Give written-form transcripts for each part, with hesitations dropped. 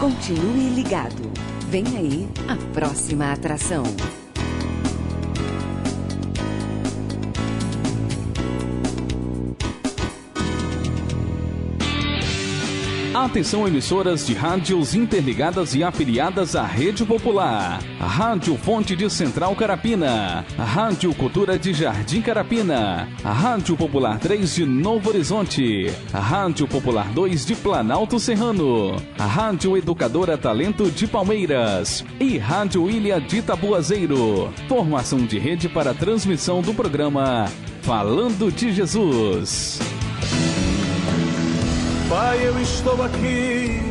Continue ligado. Vem aí a próxima atração. Atenção, emissoras de rádios interligadas e afiliadas à Rede Popular. Rádio Fonte de Central Carapina. Rádio Cultura de Jardim Carapina. Rádio Popular 3 de Novo Horizonte. Rádio Popular 2 de Planalto Serrano. Rádio Educadora Talento de Palmeiras. E Rádio Ilha de Tabuazeiro. Formação de rede para a transmissão do programa Falando de Jesus. Pai, eu estou aqui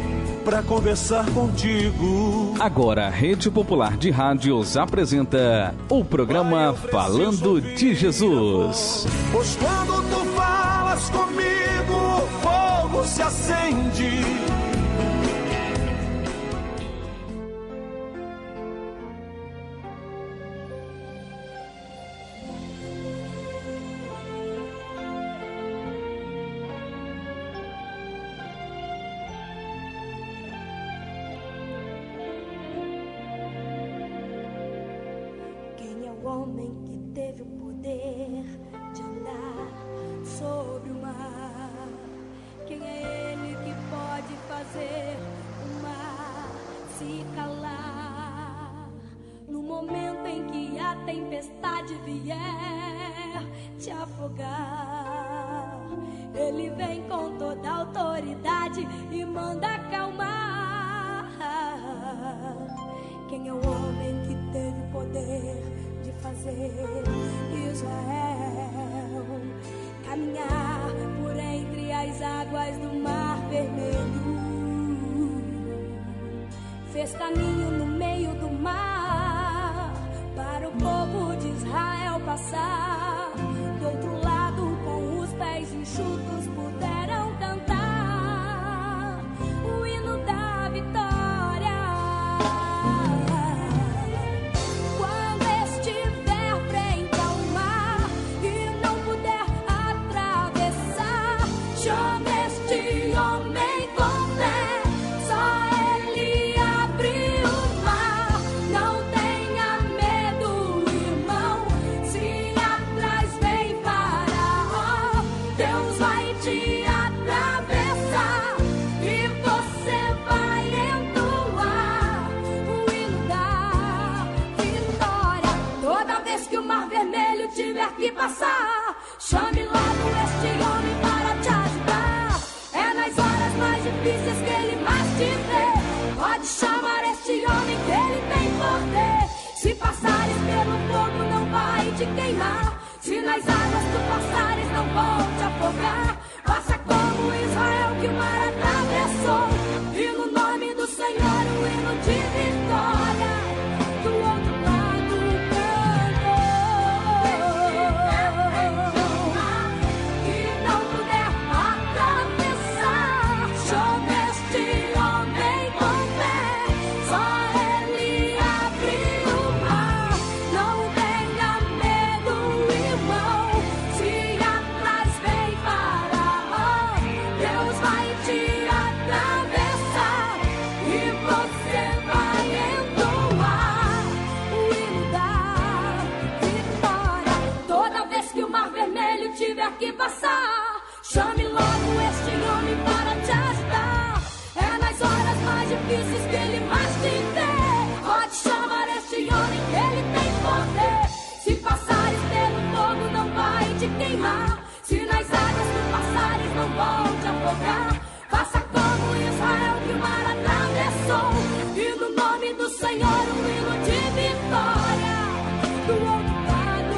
para conversar contigo. Agora, a Rede Popular de Rádios apresenta o programa Pai, Falando de Jesus. Pois quando tu falas comigo, o fogo se acende. Tempestade vier te afogar, Ele vem com toda a autoridade e manda acalmar. Quem é o homem que teve poder de fazer Israel caminhar por entre as águas do Mar Vermelho? Fez caminho no meio do mar para o povo de Israel passar. Do outro lado, com os pés enxutos, puderam cantar o hino da vitória. Quando estiver frente ao mar e não puder atravessar, chame este homem com fé. Só ele abre o mar. Não tenha medo, irmão. Se atrás vem Faraó, Deus vai te atravessar e você vai entoar o hino da vitória. Toda vez que o Mar Vermelho tiver que passar, chame logo este homem para te ajudar. É nas horas mais difíceis que ele mais te vê. Pode chamar este homem que ele tem poder. Se passares pelo fogo não vai te queimar. Se nas águas tu passares não vão te afogar. Faça como Israel que o mar atravessou, e no nome do Senhor o hino de vitória. Do outro lado e não puder atravessar, chame este homem com fé. Só ele abre o mar. Não tenha medo, irmão. Se atrás vem Faraó, Deus vai te atravessar e você vai entoar o hino da vitória. Toda vez que o Mar Vermelho tiver que passar, chame logo este homem para te ajudar. É nas horas mais difíceis que ele mais te vê. Pode chamar este homem que ele tem poder. Se passares pelo fogo não vai te queimar. Se nas águas tu passares não vão te afogar. Faça como Israel que o mar atravessou, e no nome do Senhor o hino de vitória. Do outro lado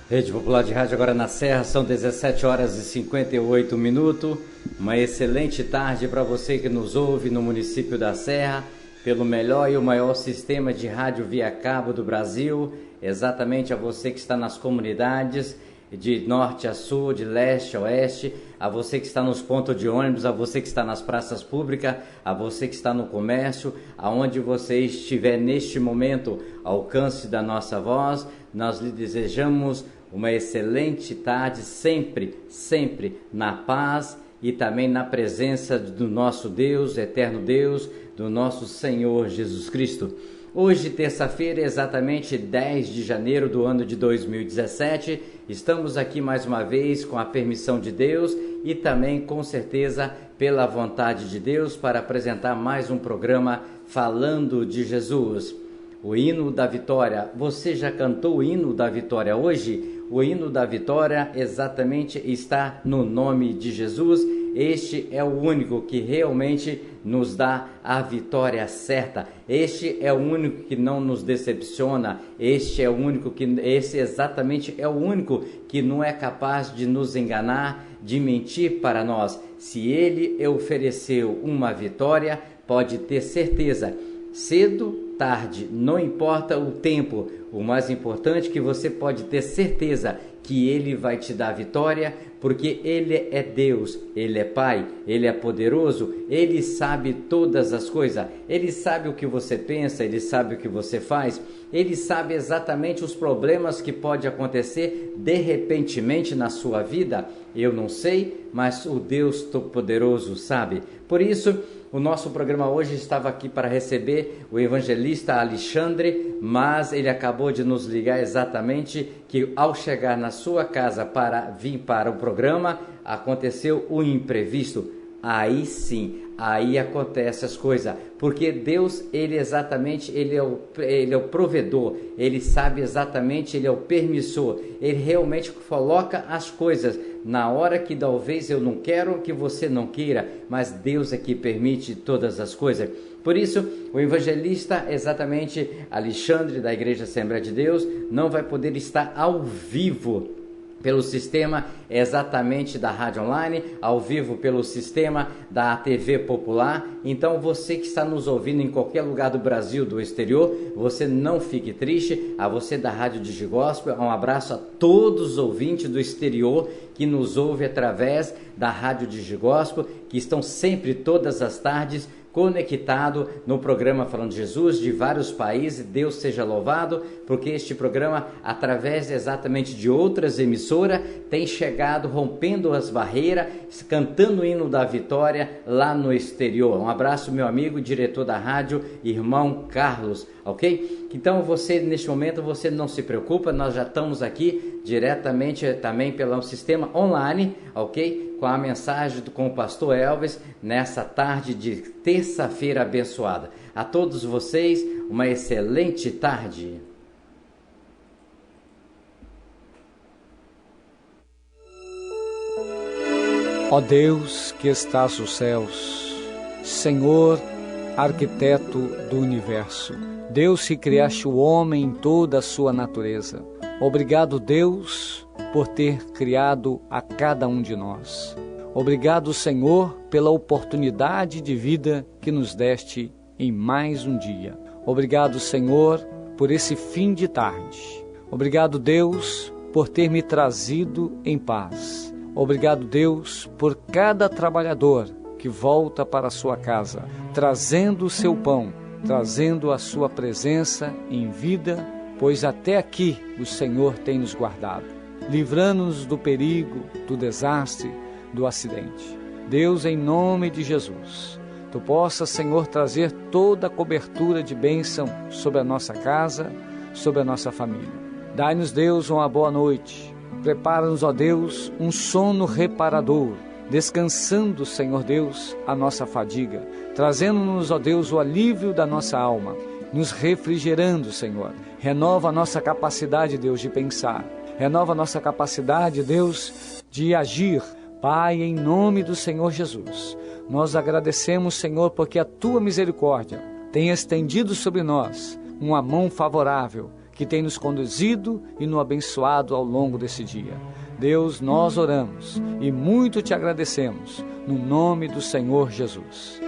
Rede Popular de Rádio agora na Serra, são 17 horas e 58 minutos. Uma excelente tarde para você que nos ouve no município da Serra, pelo melhor e o maior sistema de rádio via cabo do Brasil. Exatamente a você que está nas comunidades, de norte a sul, de leste a oeste, a você que está nos pontos de ônibus, a você que está nas praças públicas, a você que está no comércio, aonde você estiver neste momento, alcance da nossa voz, nós lhe desejamos uma excelente tarde, sempre na paz e também na presença do nosso Deus, eterno Deus, do nosso Senhor Jesus Cristo. Hoje, terça-feira, exatamente 10 de janeiro do ano de 2017, estamos aqui mais uma vez com a permissão de Deus e também, com certeza, pela vontade de Deus, para apresentar mais um programa falando de Jesus. O hino da vitória. Você já cantou o hino da vitória hoje? O hino da vitória exatamente está no nome de Jesus. Este é o único que realmente nos dá a vitória certa. Este é o único que não nos decepciona. Esse exatamente é o único que não é capaz de nos enganar, de mentir para nós. Se ele ofereceu uma vitória, pode ter certeza. Cedo, tarde, não importa o tempo. O mais importante é que você pode ter certeza que ele vai te dar vitória, porque ele é Deus, ele é Pai, ele é poderoso, ele sabe todas as coisas, ele sabe o que você pensa, ele sabe o que você faz, ele sabe exatamente os problemas que pode acontecer de repentemente na sua vida. Eu não sei, mas o Deus Todo-Poderoso sabe. Por isso, o nosso programa hoje estava aqui para receber o evangelista Alexandre, mas ele acabou de nos ligar exatamente que ao chegar na sua casa para vir para o programa, aconteceu o imprevisto. Aí sim, aí acontece as coisas, porque Deus, ele é o provedor, ele sabe exatamente, ele é o permissor, ele realmente coloca as coisas na hora que talvez eu não quero, que você não queira, mas Deus é que permite todas as coisas. Por isso, o evangelista, exatamente Alexandre, da Igreja Assembleia de Deus, não vai poder estar ao vivo pelo sistema exatamente da Rádio Online, ao vivo pelo sistema da TV Popular. Então você que está nos ouvindo em qualquer lugar do Brasil, do exterior, você não fique triste. A você da Rádio Digigospel, um abraço a todos os ouvintes do exterior que nos ouvem através da Rádio Digigospel, que estão sempre todas as tardes conectado no programa Falando de Jesus, de vários países. Deus seja louvado, porque este programa, através exatamente de outras emissoras, tem chegado rompendo as barreiras, cantando o hino da vitória lá no exterior. Um abraço, meu amigo, diretor da rádio, irmão Carlos, ok? Então você, neste momento, você não se preocupa, nós já estamos aqui diretamente também pelo sistema online, ok? Com a mensagem com o pastor Elvis, nessa tarde de terça-feira abençoada. A todos vocês, uma excelente tarde. Ó Deus que estás nos céus, Senhor, arquiteto do universo, Deus que criaste o homem em toda a sua natureza. Obrigado, Deus, por ter criado a cada um de nós. Obrigado, Senhor, pela oportunidade de vida que nos deste em mais um dia. Obrigado, Senhor, por esse fim de tarde. Obrigado, Deus, por ter me trazido em paz. Obrigado, Deus, por cada trabalhador que volta para a sua casa, trazendo o seu pão, trazendo a sua presença em vida, pois até aqui o Senhor tem nos guardado, livrando-nos do perigo, do desastre, do acidente. Deus, em nome de Jesus, Tu possas, Senhor, trazer toda a cobertura de bênção sobre a nossa casa, sobre a nossa família. Dai-nos, Deus, uma boa noite. Prepara-nos, ó Deus, um sono reparador, descansando, Senhor Deus, a nossa fadiga, trazendo-nos, ó Deus, o alívio da nossa alma, nos refrigerando, Senhor. Renova a nossa capacidade, Deus, de pensar. Renova a nossa capacidade, Deus, de agir. Pai, em nome do Senhor Jesus, nós agradecemos, Senhor, porque a Tua misericórdia tem estendido sobre nós uma mão favorável, que tem nos conduzido e nos abençoado ao longo desse dia. Deus, nós oramos e muito Te agradecemos, no nome do Senhor Jesus.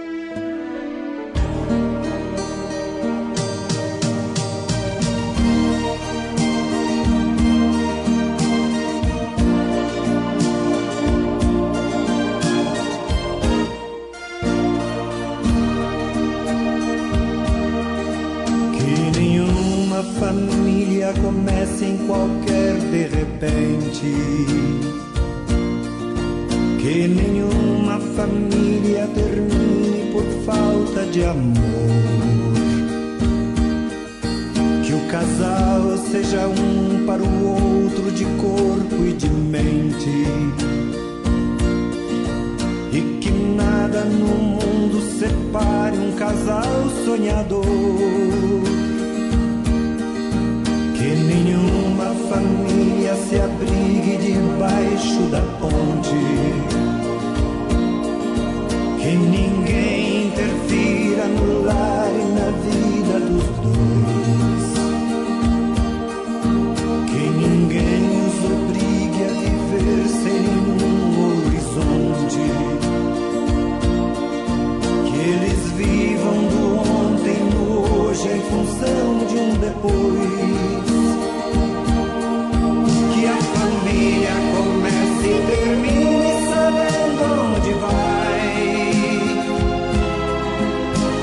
Família começa em qualquer de repente. Que nenhuma família termine por falta de amor. Que o casal seja um para o outro de corpo e de mente. E que nada no mundo separe um casal sonhador. Que nenhuma família se abrigue debaixo da ponte. Que ninguém interfira no lar e na vida dos dois. Que ninguém os obrigue a viver sem nenhum horizonte. Que eles vivam do ontem no hoje em função de um depois. Que a família comece e termine sabendo onde vai.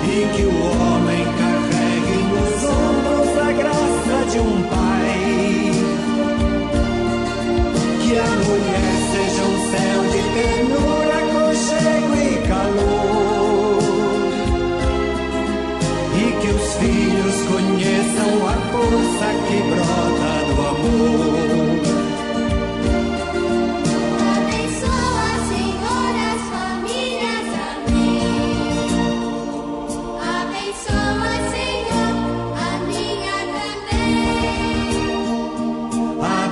E que o homem carregue nos ombros a graça de um pai. Que a mulher seja um céu de ternura, aconchego e calor. E que os filhos conheçam a força que brota do amor.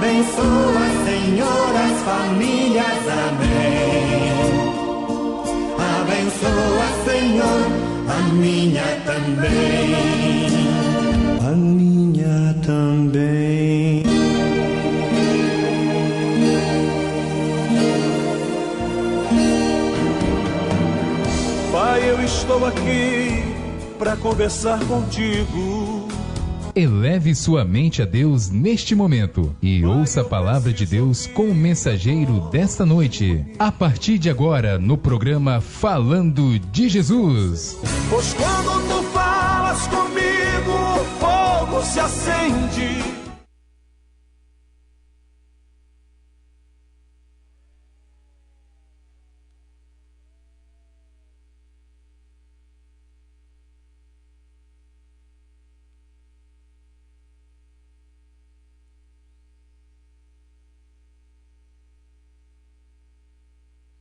Abençoa, Senhor, as famílias, amém. Abençoa, Senhor, a minha também. A minha também. Pai, eu estou aqui para conversar contigo. Eleve sua mente a Deus neste momento e ouça a palavra de Deus com o mensageiro desta noite. A partir de agora, no programa Falando de Jesus. Pois quando tu falas comigo, o fogo se acende.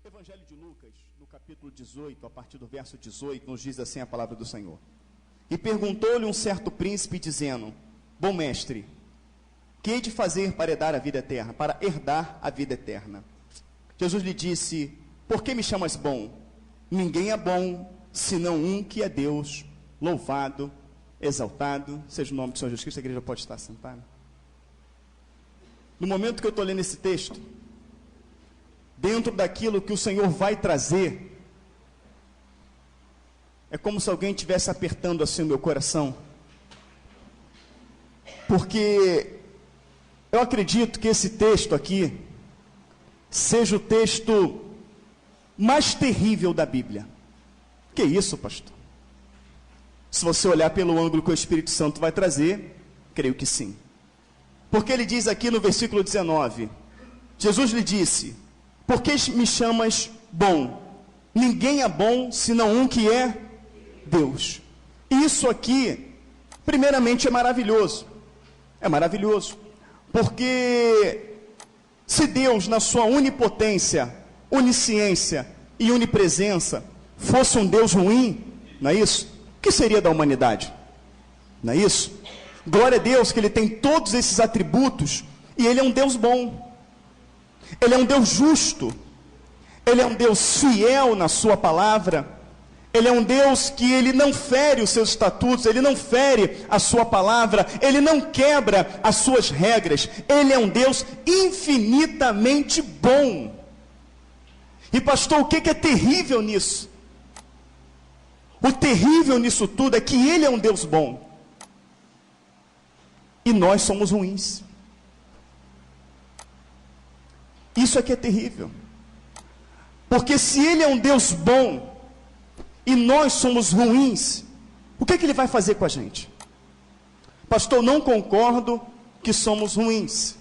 Evangelho de Lucas, no capítulo 18, a partir do verso 18, nos diz assim a palavra do Senhor. E perguntou-lhe um certo príncipe, dizendo: Bom mestre, que hei de fazer para herdar a vida eterna? Para herdar a vida eterna. Jesus lhe disse: Por que me chamas bom? Ninguém é bom, senão um que é Deus. Louvado, exaltado seja o nome do Senhor Jesus Cristo. A igreja pode estar sentada. No momento que eu estou lendo esse texto, dentro daquilo que o Senhor vai trazer, é como se alguém estivesse apertando assim o meu coração, porque eu acredito que esse texto aqui seja o texto mais terrível da Bíblia. Que isso, pastor? Se você olhar pelo ângulo que o Espírito Santo vai trazer, creio que sim. Porque ele diz aqui no versículo 19, Jesus lhe disse: Por que me chamas bom? Ninguém é bom, senão um que é Deus. Isso aqui, primeiramente, é maravilhoso. É maravilhoso. Porque se Deus, na sua onipotência, onisciência e onipresença, fosse um Deus ruim, não é isso? O que seria da humanidade? Não é isso? Glória a Deus que Ele tem todos esses atributos e Ele é um Deus bom. Ele é um Deus justo, Ele é um Deus fiel na sua palavra, Ele é um Deus que Ele não fere os seus estatutos, Ele não fere a sua palavra, Ele não quebra as suas regras, Ele é um Deus infinitamente bom. E pastor, o que é terrível nisso? O terrível nisso tudo é que Ele é um Deus bom, e nós somos ruins. Isso aqui é terrível, porque se Ele é um Deus bom, e nós somos ruins, o que Ele vai fazer com a gente? Pastor, não concordo que somos ruins.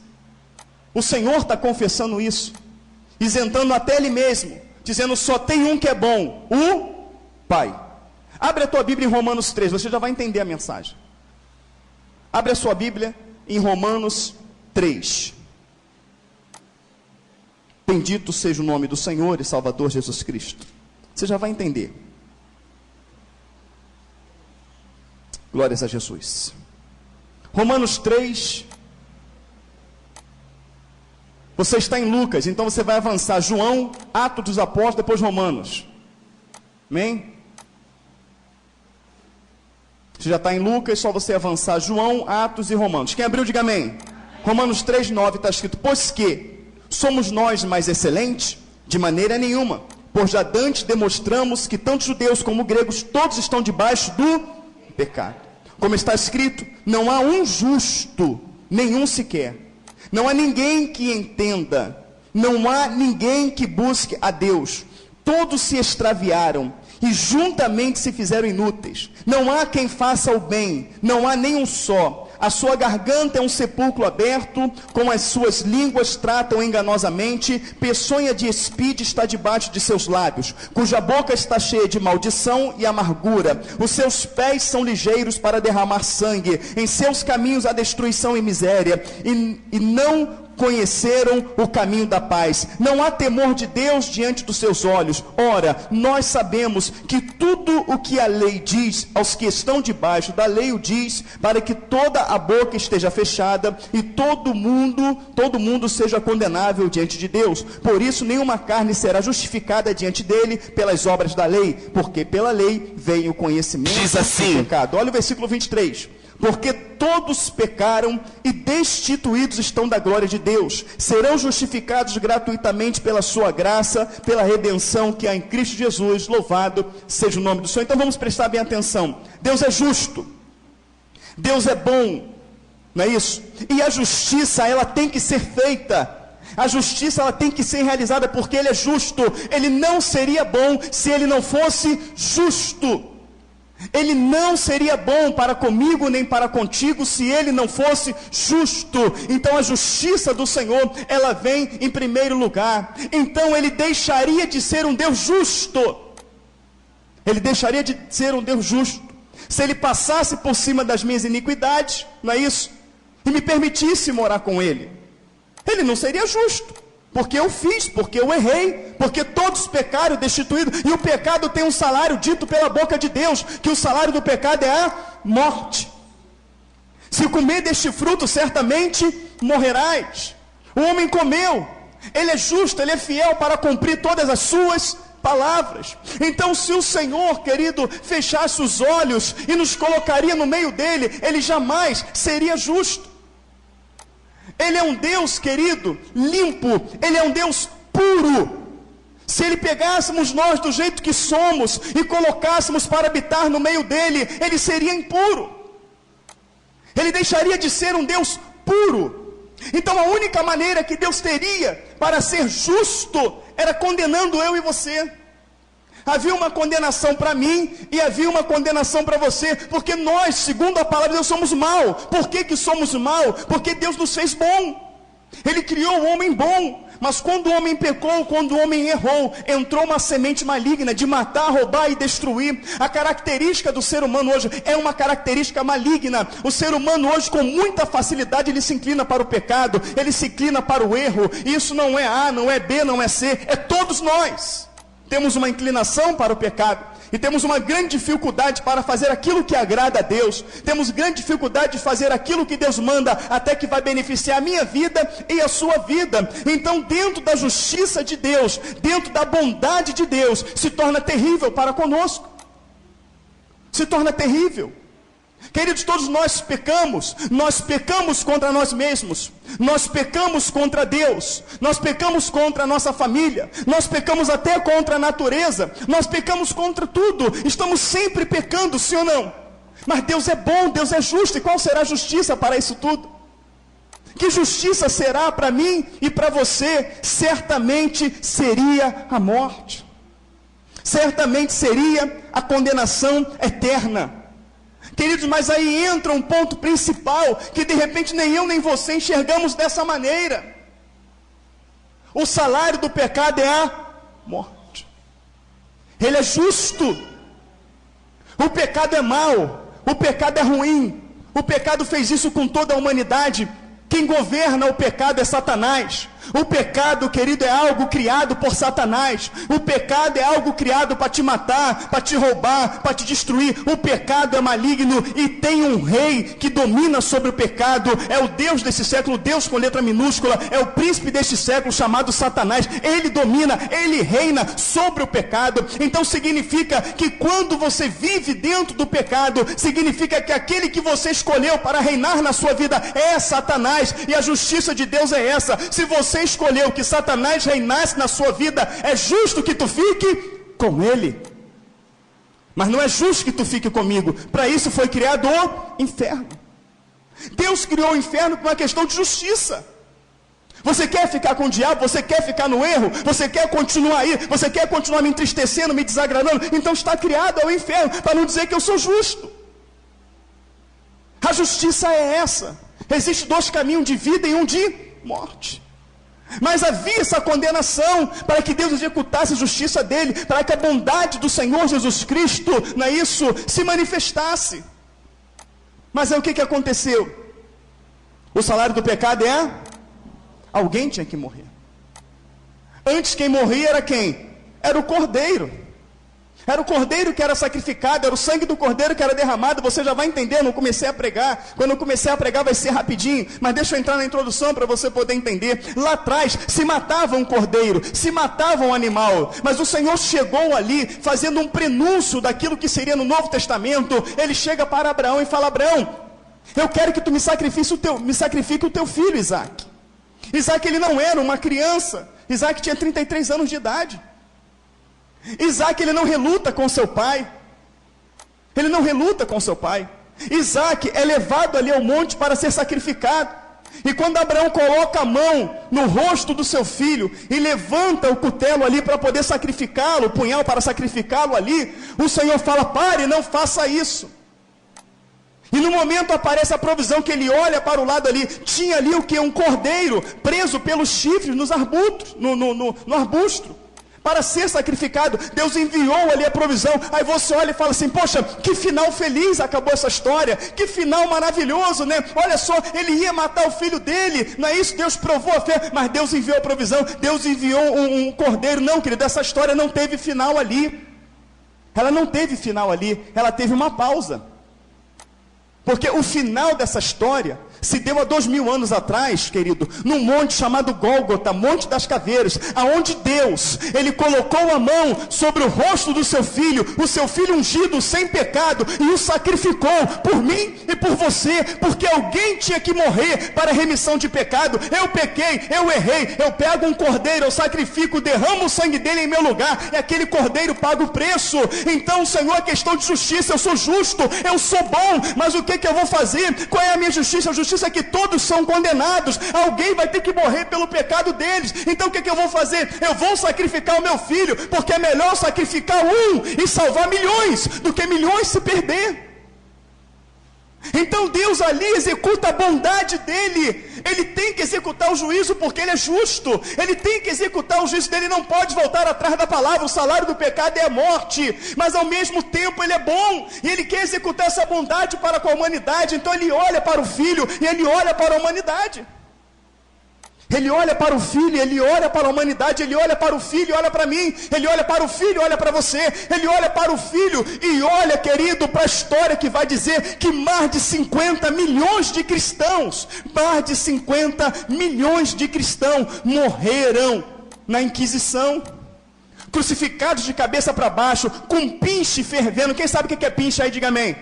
O Senhor está confessando isso, isentando até Ele mesmo, dizendo: só tem um que é bom, o Pai. Abre a tua Bíblia em Romanos 3, você já vai entender a mensagem. Abre a sua Bíblia em Romanos 3. Bendito seja o nome do Senhor e Salvador Jesus Cristo. Você já vai entender. Glórias a Jesus. Romanos 3. Você está em Lucas, então você vai avançar João, Atos dos Apóstolos, depois Romanos. Amém? Você já está em Lucas, só você avançar João, Atos e Romanos. Quem abriu, diga amém. Romanos 3:9 está escrito: pois que somos nós mais excelentes? De maneira nenhuma, pois já dantes demonstramos que tanto judeus como gregos todos estão debaixo do pecado. Como está escrito: não há um justo, nenhum sequer. Não há ninguém que entenda, não há ninguém que busque a Deus. Todos se extraviaram e juntamente se fizeram inúteis. Não há quem faça o bem, não há nenhum só. A sua garganta é um sepulcro aberto, com as suas línguas tratam enganosamente. Peçonha de espide está debaixo de seus lábios, cuja boca está cheia de maldição e amargura. Os seus pés são ligeiros para derramar sangue. Em seus caminhos há destruição e miséria, e não conheceram o caminho da paz. Não há temor de Deus diante dos seus olhos. Ora, nós sabemos que tudo o que a lei diz aos que estão debaixo da lei o diz, para que toda a boca esteja fechada e todo mundo seja condenável diante de Deus. Por isso nenhuma carne será justificada diante dele pelas obras da lei, porque pela lei vem o conhecimento do pecado. Olha o versículo 23. Porque todos pecaram e destituídos estão da glória de Deus, serão justificados gratuitamente pela sua graça, pela redenção que há em Cristo Jesus. Louvado seja o nome do Senhor. Então vamos prestar bem atenção. Deus é justo, Deus é bom, não é isso? E a justiça, ela tem que ser feita. A justiça, ela tem que ser realizada porque Ele é justo. Ele não seria bom se Ele não fosse justo. Ele não seria bom para comigo nem para contigo se Ele não fosse justo. Então a justiça do Senhor, ela vem em primeiro lugar. Então Ele deixaria de ser um Deus justo. Ele deixaria de ser um Deus justo se Ele passasse por cima das minhas iniquidades, não é isso? E me permitisse morar com Ele. Ele não seria justo. Porque eu fiz, porque eu errei, porque todos pecaram, destituídos, e o pecado tem um salário dito pela boca de Deus, que o salário do pecado é a morte. Se comer deste fruto, certamente morrerás. O homem comeu, ele é justo, ele é fiel para cumprir todas as suas palavras. Então, se o Senhor, querido, fechasse os olhos e nos colocaria no meio dele, Ele jamais seria justo. Ele é um Deus, querido, limpo. Ele é um Deus puro. Se Ele pegássemos nós do jeito que somos e colocássemos para habitar no meio dele, Ele seria impuro. Ele deixaria de ser um Deus puro. Então a única maneira que Deus teria para ser justo era condenando eu e você. Havia uma condenação para mim e havia uma condenação para você, porque nós, segundo a palavra de Deus, somos mal. Por que somos mal? Porque Deus nos fez bom. Ele criou o homem bom, mas quando o homem pecou, quando o homem errou, entrou uma semente maligna de matar, roubar e destruir. A característica do ser humano hoje é uma característica maligna. O ser humano hoje, com muita facilidade, ele se inclina para o pecado, ele se inclina para o erro. Isso não é A, não é B, não é C, é todos nós. Temos uma inclinação para o pecado e temos uma grande dificuldade para fazer aquilo que agrada a Deus. Temos grande dificuldade de fazer aquilo que Deus manda, até que vai beneficiar a minha vida e a sua vida. Então, dentro da justiça de Deus, dentro da bondade de Deus, se torna terrível para conosco. Se torna terrível. Queridos, todos nós pecamos contra nós mesmos, nós pecamos contra Deus, nós pecamos contra a nossa família, nós pecamos até contra a natureza, nós pecamos contra tudo, estamos sempre pecando, sim ou não? Mas Deus é bom, Deus é justo, e qual será a justiça para isso tudo? Que justiça será para mim e para você? Certamente seria a morte, certamente seria a condenação eterna. Queridos, mas aí entra um ponto principal, que de repente nem eu nem você enxergamos dessa maneira. O salário do pecado é a morte. Ele é justo. O pecado é mau. O pecado é ruim. O pecado fez isso com toda a humanidade. Quem governa o pecado é Satanás. O pecado, querido, é algo criado por Satanás. O pecado é algo criado para te matar, para te roubar, para te destruir. O pecado é maligno e tem um rei que domina sobre o pecado. É o Deus desse século, Deus com letra minúscula. É o príncipe deste século chamado Satanás. Ele domina, ele reina sobre o pecado. Então significa que quando você vive dentro do pecado, significa que aquele que você escolheu para reinar na sua vida é Satanás. E a justiça de Deus é essa. Se você escolheu que Satanás reinasse na sua vida, é justo que tu fique com ele. Mas não é justo que tu fique comigo. Para isso foi criado o inferno. Deus criou o inferno por uma questão de justiça. Você quer ficar com o diabo? Você quer ficar no erro? Você quer continuar aí? Você quer continuar me entristecendo, me desagradando? Então está criado ao inferno, para não dizer que eu sou justo. A justiça é essa. Existem dois caminhos de vida e um de morte. Mas havia essa condenação para que Deus executasse a justiça dele, para que a bondade do Senhor Jesus Cristo, não é isso, se manifestasse. Mas aí o que aconteceu? O salário do pecado é? Alguém tinha que morrer. Antes quem morria era quem? Era o cordeiro. Era o cordeiro que era sacrificado, era o sangue do cordeiro que era derramado. Você já vai entender, eu não comecei a pregar. Quando eu comecei a pregar vai ser rapidinho, mas deixa eu entrar na introdução para você poder entender. Lá atrás se matava um cordeiro, se matava um animal, mas o Senhor chegou ali fazendo um prenúncio daquilo que seria no Novo Testamento. Ele chega para Abraão e fala: Abraão, eu quero que tu me sacrifique o teu filho Isaac. Isaac, ele não era uma criança. Isaac tinha 33 anos de idade. Isaac, ele não reluta com seu pai. Ele não reluta com seu pai. Isaac é levado ali ao monte para ser sacrificado. E quando Abraão coloca a mão no rosto do seu filho e levanta o cutelo ali para poder sacrificá-lo, o punhal para sacrificá-lo ali, o Senhor fala: pare, não faça isso. E no momento aparece a provisão que ele olha para o lado ali. Tinha ali o que? Um cordeiro preso pelos chifres nos arbustos, no arbusto, para ser sacrificado. Deus enviou ali a provisão. Aí você olha e fala assim: poxa, que final feliz acabou essa história, que final maravilhoso, né? Olha só, ele ia matar o filho dele, não é isso? Deus provou a fé, mas Deus enviou a provisão. Deus enviou um cordeiro. Não, querido, essa história não teve final ali. Ela não teve final ali, ela teve uma pausa. Porque o final dessa história se deu há 2000 anos atrás, querido, num monte chamado Gólgota, Monte das Caveiras, aonde Deus, ele colocou a mão sobre o rosto do seu filho, o seu filho ungido, sem pecado, e o sacrificou por mim e por você, porque alguém tinha que morrer para a remissão de pecado. Eu pequei, eu errei, eu pego um cordeiro, eu sacrifico, derramo o sangue dele em meu lugar, e aquele cordeiro paga o preço. Então, Senhor, é questão de justiça. Eu sou justo, eu sou bom, mas o que eu vou fazer? Qual é a minha justiça? A justiça é que todos são condenados. Alguém vai ter que morrer pelo pecado deles. Então o que eu vou fazer? Eu vou sacrificar o meu filho, porque é melhor sacrificar um e salvar milhões do que milhões se perder. Então Deus ali executa a bondade dele. Ele tem que executar o juízo porque ele é justo. Ele tem que executar o juízo dele, não pode voltar atrás da palavra. O salário do pecado é a morte, mas ao mesmo tempo ele é bom, e ele quer executar essa bondade para com a humanidade. Então ele olha para o filho e ele olha para a humanidade. Ele olha para o filho, ele olha para a humanidade, ele olha para o filho e olha para mim, ele olha para o filho e olha para você, ele olha para o filho e olha, querido, para a história que vai dizer que mais de 50 milhões de cristãos, mais de 50 milhões de cristãos morreram na Inquisição, crucificados de cabeça para baixo, com pinche fervendo. Quem sabe o que é pinche aí, diga amém.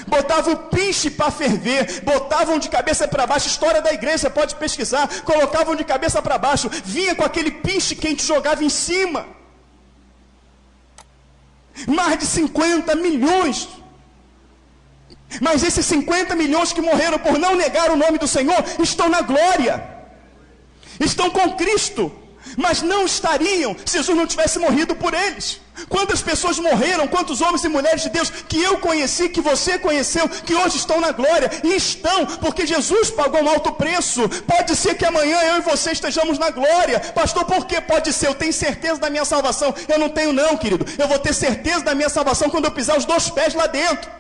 Botavam o pinche para ferver, botavam de cabeça para baixo. História da igreja, pode pesquisar. Colocavam de cabeça para baixo, vinha com aquele pinche quente, jogava em cima. Mais de 50 milhões. Mas esses 50 milhões que morreram por não negar o nome do Senhor estão na glória, estão com Cristo. mas não estariam se Jesus não tivesse morrido por eles. Quantas pessoas morreram, quantos homens e mulheres de Deus que eu conheci, que você conheceu, que hoje estão na glória, e estão, porque Jesus pagou um alto preço. Pode ser que amanhã eu e você estejamos na glória. Pastor, por que pode ser? Eu tenho certeza da minha salvação. Eu não tenho não, querido. Eu vou ter certeza da minha salvação quando eu pisar os 2 pés lá dentro.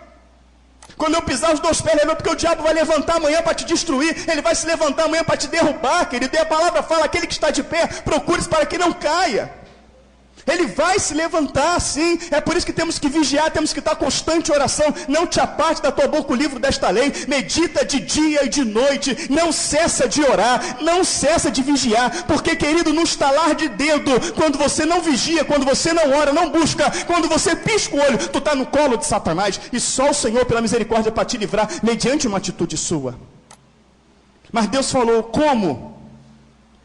Quando eu pisar os 2 pés, porque o diabo vai levantar amanhã para te destruir, ele vai se levantar amanhã para te derrubar, querido. E a palavra fala, aquele que está de pé, procure-se para que não caia. Ele vai se levantar, sim. É por isso que temos que vigiar, temos que estar constante em oração. Não te aparte da tua boca o livro desta lei. Medita de dia e de noite. Não cessa de orar, não cessa de vigiar. Porque, querido, no estalar de dedo, quando você não vigia, quando você não ora, não busca, quando você pisca o olho, tu está no colo de Satanás. E só o Senhor, pela misericórdia, para te livrar, mediante uma atitude sua. Mas Deus falou, como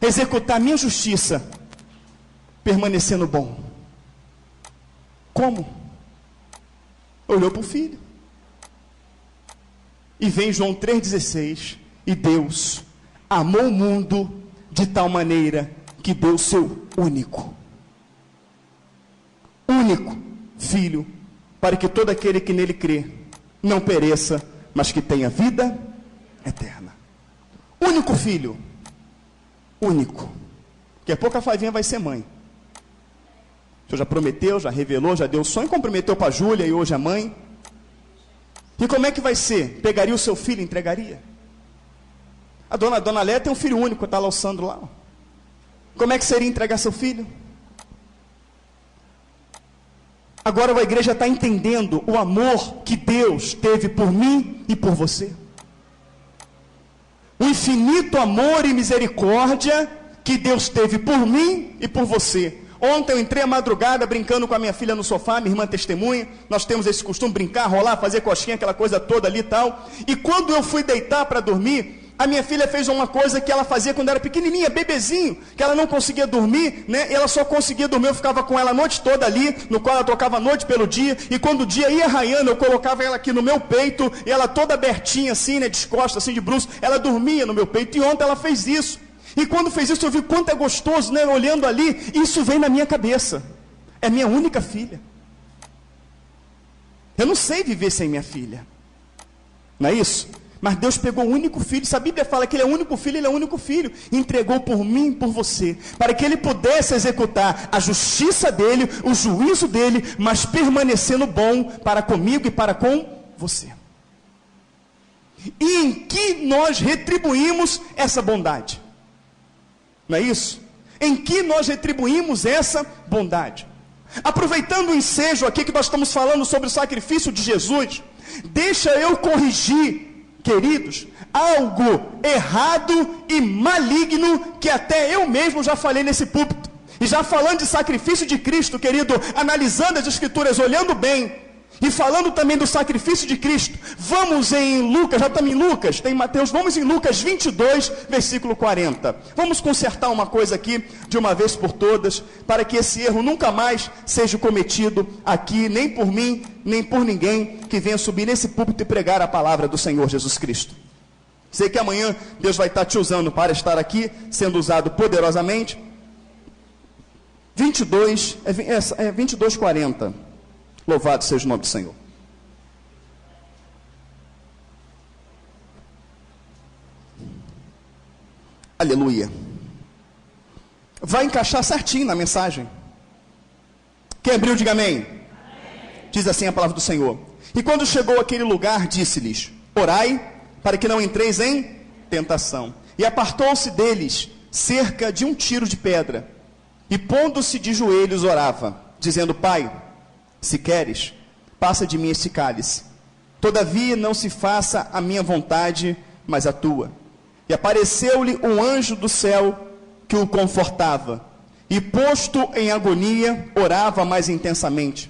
executar minha justiça permanecendo bom? Como? Olhou para o filho. E vem João 3,16. E Deus amou o mundo de tal maneira que deu o seu único filho, para que todo aquele que nele crê não pereça, mas que tenha vida eterna. Único filho. Único. Daqui a pouco a Flavinha vai ser mãe. O Senhor já prometeu, já revelou, já deu o sonho, comprometeu para a Júlia e hoje a mãe. E como é que vai ser? Pegaria o seu filho e entregaria? A dona Léa tem um filho único, está lá o Sandro lá. Como é que seria entregar seu filho? Agora a igreja está entendendo o amor que Deus teve por mim e por você. O infinito amor e misericórdia que Deus teve por mim e por você. Ontem eu entrei à madrugada brincando com a minha filha no sofá, minha irmã testemunha. Nós temos esse costume, brincar, rolar, fazer coxinha, aquela coisa toda ali e tal. E quando eu fui deitar para dormir, a minha filha fez uma coisa que ela fazia quando era pequenininha, bebezinho, que ela não conseguia dormir, né? E ela só conseguia dormir, eu ficava com ela a noite toda ali, no qual ela trocava a noite pelo dia. E quando o dia ia raiando, eu colocava ela aqui no meu peito, e ela toda abertinha assim, né, descosta, assim, de bruços, ela dormia no meu peito. E ontem ela fez isso. E quando fez isso, eu vi quanto é gostoso, né? Olhando ali, isso vem na minha cabeça. É minha única filha. Eu não sei viver sem minha filha. Não é isso? Mas Deus pegou o único filho. Se a Bíblia fala que ele é o único filho, ele é o único filho. E entregou por mim e por você. Para que ele pudesse executar a justiça dele, o juízo dele, mas permanecendo bom para comigo e para com você. E em que nós retribuímos essa bondade? Não é isso? Em que nós retribuímos essa bondade? Aproveitando o ensejo aqui que nós estamos falando sobre o sacrifício de Jesus, deixa eu corrigir, queridos, algo errado e maligno que até eu mesmo já falei nesse púlpito. E já falando de sacrifício de Cristo, querido, analisando as Escrituras, olhando bem, e falando também do sacrifício de Cristo, vamos em Lucas, já estamos em Lucas, tem Mateus, vamos em Lucas 22, versículo 40. Vamos consertar uma coisa aqui, de uma vez por todas, para que esse erro nunca mais seja cometido aqui, nem por mim, nem por ninguém que venha subir nesse púlpito e pregar a palavra do Senhor Jesus Cristo. Sei que amanhã Deus vai estar te usando para estar aqui, sendo usado poderosamente. 22, 40. Louvado seja o nome do Senhor. Aleluia. Vai encaixar certinho na mensagem. Quem abriu, diga amém. Amém. Diz assim a palavra do Senhor. E quando chegou àquele lugar, disse-lhes: orai, para que não entreis em tentação. E apartou-se deles cerca de 1 tiro de pedra. E pondo-se de joelhos, orava, dizendo: Pai, se queres, passa de mim este cálice. Todavia não se faça a minha vontade, mas a tua. E apareceu-lhe um anjo do céu que o confortava. E posto em agonia, orava mais intensamente.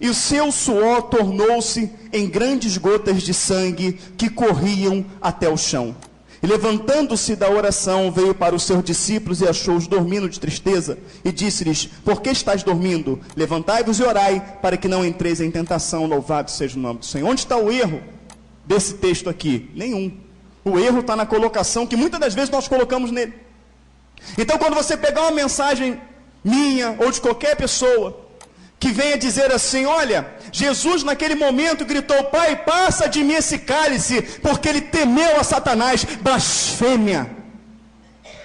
E o seu suor tornou-se em grandes gotas de sangue que corriam até o chão. E levantando-se da oração, veio para os seus discípulos e achou-os dormindo de tristeza. E disse-lhes: por que estáis dormindo? Levantai-vos e orai, para que não entreis em tentação. Louvado seja o nome do Senhor. Onde está o erro desse texto aqui? Nenhum. O erro está na colocação que muitas das vezes nós colocamos nele. Então, quando você pegar uma mensagem minha ou de qualquer pessoa que venha dizer assim: olha, Jesus naquele momento gritou: Pai, passa de mim esse cálice, porque ele temeu a Satanás. Blasfêmia.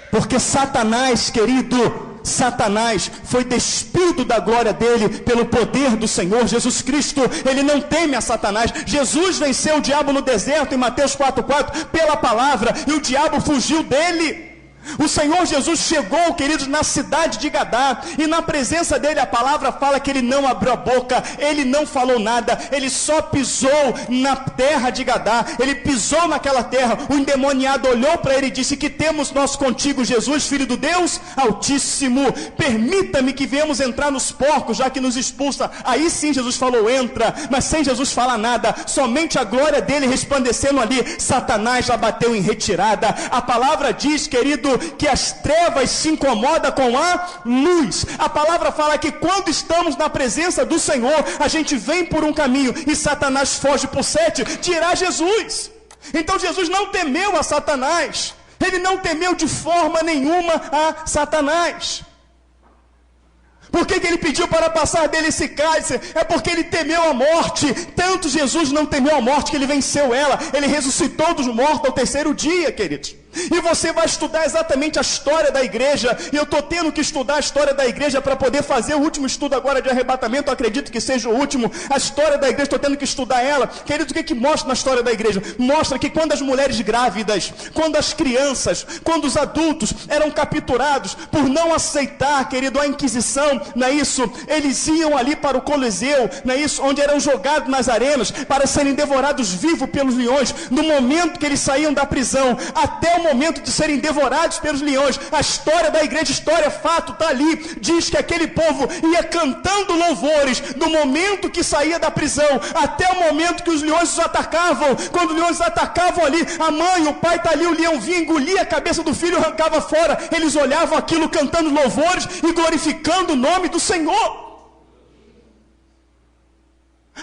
Porque Satanás, querido, Satanás foi despido da glória dele pelo poder do Senhor Jesus Cristo. Ele não teme a Satanás. Jesus venceu o diabo no deserto em Mateus 4,4 pela palavra, e o diabo fugiu dele. O Senhor Jesus chegou, queridos, na cidade de Gadá, e na presença dele a palavra fala que ele não abriu a boca, ele não falou nada, ele só pisou na terra de Gadá, ele pisou naquela terra. O endemoniado olhou para ele e disse: que temos nós contigo, Jesus, filho do Deus Altíssimo? Permita-me que venhamos entrar nos porcos, já que nos expulsa. Aí sim Jesus falou: entra, mas sem Jesus falar nada, somente a glória dele resplandecendo ali. Satanás já bateu em retirada. A palavra diz, querido, que as trevas se incomodam com a luz. A palavra fala que quando estamos na presença do Senhor, a gente vem por um caminho e Satanás foge por 7, dirá Jesus. Então Jesus não temeu a Satanás, ele não temeu de forma nenhuma a Satanás. Por que ele pediu para passar dele esse cálice? É porque ele temeu a morte. Tanto Jesus não temeu a morte que ele venceu ela. Ele ressuscitou dos mortos ao 3º dia, queridos. E você vai estudar exatamente a história da igreja. E eu estou tendo que estudar a história da igreja para poder fazer o último estudo agora de arrebatamento. Eu acredito que seja o último. A história da igreja, estou tendo que estudar ela. Querido, o que mostra na história da igreja? Mostra que quando as mulheres grávidas, quando as crianças, quando os adultos eram capturados por não aceitar, querido, a Inquisição, não é isso? Eles iam ali para o Coliseu, não é isso? Onde eram jogados nas arenas para serem devorados vivos pelos leões. No momento que eles saíam da prisão até o momento de serem devorados pelos leões, a história da igreja, história, fato, está ali, diz que aquele povo ia cantando louvores, do momento que saía da prisão, até o momento que os leões os atacavam. Quando os leões atacavam ali, a mãe, o pai está ali, o leão vinha, engolia a cabeça do filho e arrancava fora. Eles olhavam aquilo cantando louvores e glorificando o nome do Senhor.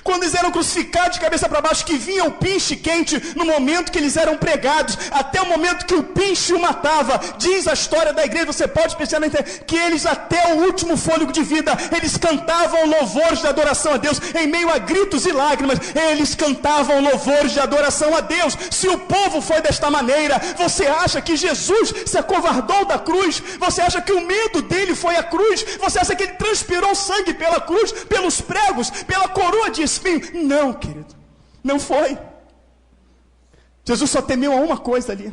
Quando eles eram crucificados de cabeça para baixo, que vinha o pinche quente, no momento que eles eram pregados, até o momento que o pinche o matava, diz a história da igreja, você pode pensar na internet, que eles até o último fôlego de vida, eles cantavam louvores de adoração a Deus, em meio a gritos e lágrimas, eles cantavam louvores de adoração a Deus. Se o povo foi desta maneira, você acha que Jesus se acovardou da cruz? Você acha que o medo dele foi a cruz? Você acha que ele transpirou sangue pela cruz, pelos pregos, pela coroa de espinho? Não, querido, não foi. Jesus só temeu a uma coisa ali.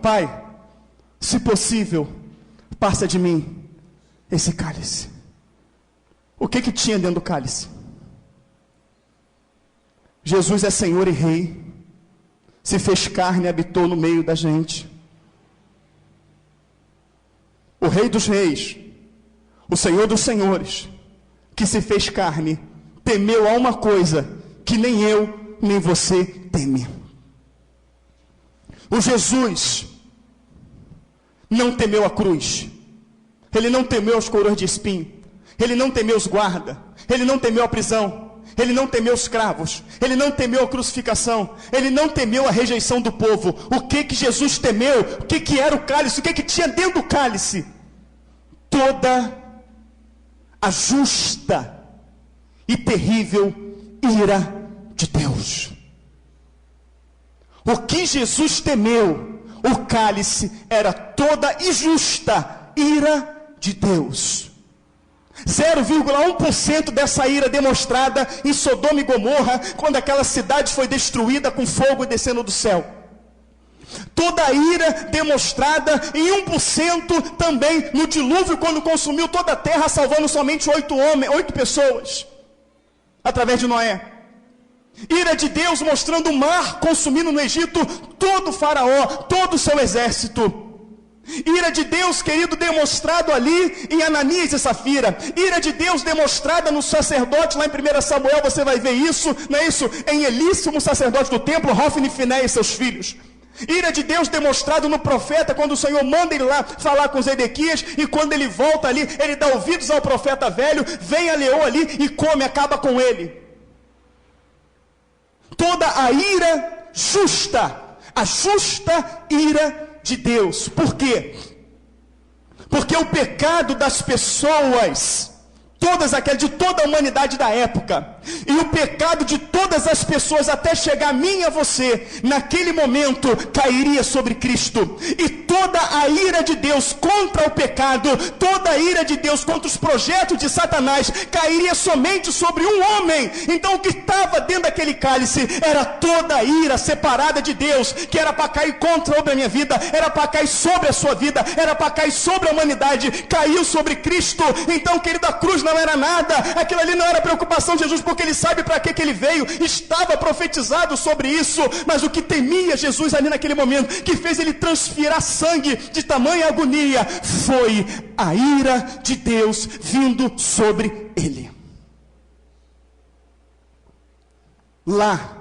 Pai, se possível, passa de mim esse cálice. O que tinha dentro do cálice? Jesus é Senhor e Rei, se fez carne e habitou no meio da gente. O Rei dos Reis, o Senhor dos Senhores, que se fez carne, temeu a uma coisa que nem eu, nem você teme. O Jesus não temeu a cruz, ele não temeu as coroas de espinho, ele não temeu os guardas, ele não temeu a prisão, ele não temeu os cravos, ele não temeu a crucificação, ele não temeu a rejeição do povo. O que Jesus temeu? O que era o cálice? O que tinha dentro do cálice? Toda a justa e terrível ira de Deus. O que Jesus temeu, o cálice, era toda injusta ira de Deus. 0,1% dessa ira demonstrada em Sodoma e Gomorra, quando aquela cidade foi destruída com fogo descendo do céu. Toda a ira demonstrada em 1% também no dilúvio, quando consumiu toda a terra, salvando somente 8 pessoas, através de Noé. Ira de Deus mostrando o mar consumindo no Egito todo o faraó, todo o seu exército. Ira de Deus, querido, demonstrado ali em Ananias e Safira. Ira de Deus demonstrada no sacerdote, lá em 1 Samuel, você vai ver isso, não é isso? Em Eli, sumo sacerdote do templo, Hofni e Finé e seus filhos. Ira de Deus demonstrado no profeta, quando o Senhor manda ele lá falar com Zedequias, e quando ele volta ali, ele dá ouvidos ao profeta velho, vem a leoa ali e come, acaba com ele. Toda a ira justa, a justa ira de Deus. Por quê? Porque o pecado das pessoas, de toda a humanidade da época, e o pecado de todas as pessoas até chegar a mim e a você, naquele momento cairia sobre Cristo, e toda a ira de Deus contra o pecado, toda a ira de Deus contra os projetos de Satanás, cairia somente sobre um homem. Então o que estava dentro daquele cálice era toda a ira separada de Deus, que era para cair contra a minha vida, era para cair sobre a sua vida, era para cair sobre a humanidade, caiu sobre Cristo. Então, querido, a cruz não era nada, aquilo ali não era preocupação de Jesus, porque ele sabe para que ele veio, estava profetizado sobre isso. Mas o que temia Jesus ali naquele momento, que fez ele transpirar sangue de tamanha agonia, foi a ira de Deus vindo sobre ele. Lá,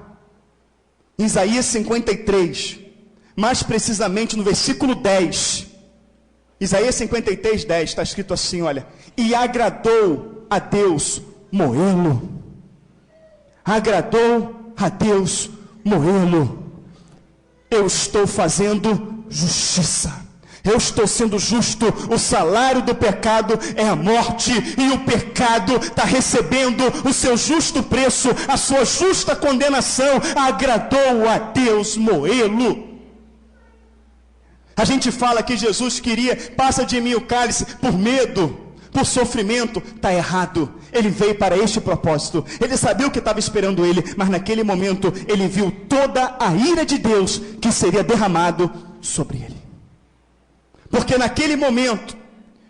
em Isaías 53, mais precisamente no versículo 10, Isaías 53, 10, está escrito assim, olha: e agradou a Deus moê-lo. Agradou a Deus moê-lo. Eu estou fazendo justiça. Eu estou sendo justo. O salário do pecado é a morte, e o pecado está recebendo o seu justo preço, a sua justa condenação. Agradou a Deus moê-lo. A gente fala que Jesus queria, passa de mim o cálice, por medo, por sofrimento. Está errado. Ele veio para este propósito. Ele sabia o que estava esperando ele, mas naquele momento ele viu toda a ira de Deus que seria derramado sobre ele. Porque naquele momento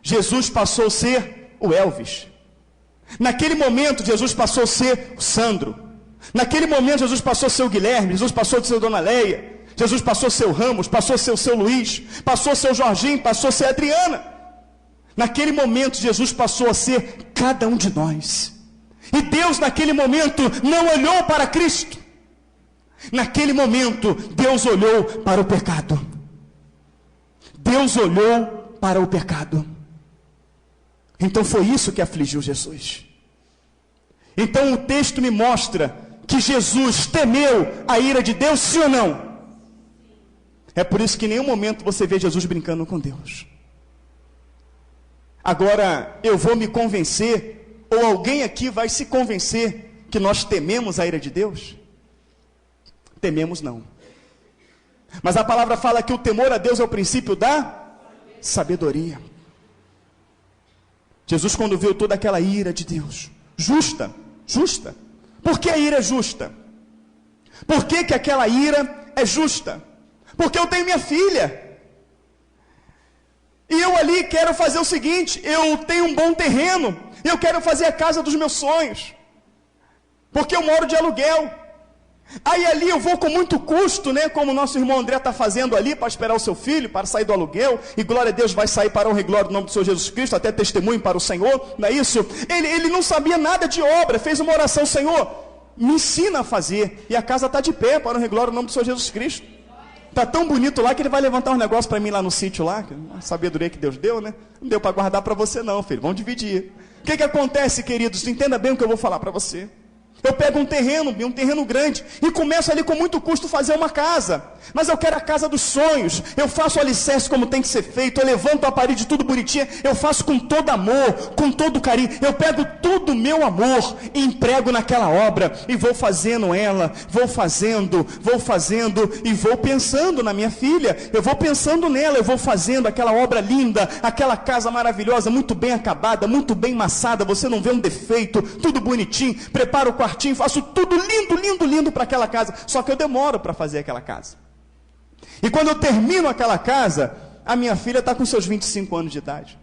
Jesus passou a ser o Elvis. Naquele momento Jesus passou a ser o Sandro. Naquele momento Jesus passou a ser o Guilherme. Jesus passou a ser a Dona Leia. Jesus passou a ser o Ramos, passou a ser o seu Luiz, passou a ser o Jorginho, passou a ser a Adriana. Naquele momento Jesus passou a ser cada um de nós. E Deus naquele momento não olhou para Cristo. Naquele momento Deus olhou para o pecado. Deus olhou para o pecado. Então foi isso que afligiu Jesus. Então o texto me mostra que Jesus temeu a ira de Deus, sim ou não? É por isso que em nenhum momento você vê Jesus brincando com Deus. Agora, eu vou me convencer, ou alguém aqui vai se convencer, que nós tememos a ira de Deus? Tememos não. Mas a palavra fala que o temor a Deus é o princípio da sabedoria. Jesus, quando viu toda aquela ira de Deus, justa. Por que a ira é justa? Por que aquela ira é justa? Porque eu tenho minha filha. E eu ali quero fazer o seguinte: eu tenho um bom terreno, eu quero fazer a casa dos meus sonhos, porque eu moro de aluguel. Aí ali eu vou com muito custo, né? Como o nosso irmão André está fazendo ali, para esperar o seu filho, para sair do aluguel. E glória a Deus, vai sair para a honra e glória do nome do Senhor Jesus Cristo, até testemunho para o Senhor, não é isso? Ele não sabia nada de obra, fez uma oração: Senhor, me ensina a fazer. E a casa está de pé, para a honra e glória do nome do Senhor Jesus Cristo. Está tão bonito lá que ele vai levantar um negócio para mim lá no sítio lá, a sabedoria que Deus deu, né? Não deu para guardar para você não, filho, vamos dividir. O que acontece, queridos? Entenda bem o que eu vou falar para você. Eu pego um terreno grande, e começo ali com muito custo fazer uma casa. Mas eu quero a casa dos sonhos. Eu faço o alicerce como tem que ser feito. Eu levanto a parede tudo bonitinha. Eu faço com todo amor, com todo carinho. Eu pego todo o meu amor e emprego naquela obra. E vou fazendo ela, vou fazendo e vou pensando na minha filha. Eu vou pensando nela, eu vou fazendo aquela obra linda, aquela casa maravilhosa, muito bem acabada, muito bem massada. Você não vê um defeito, tudo bonitinho. Preparo o quartinho, faço tudo lindo para aquela casa. Só que eu demoro para fazer aquela casa. E quando eu termino aquela casa, a minha filha está com seus 25 anos de idade.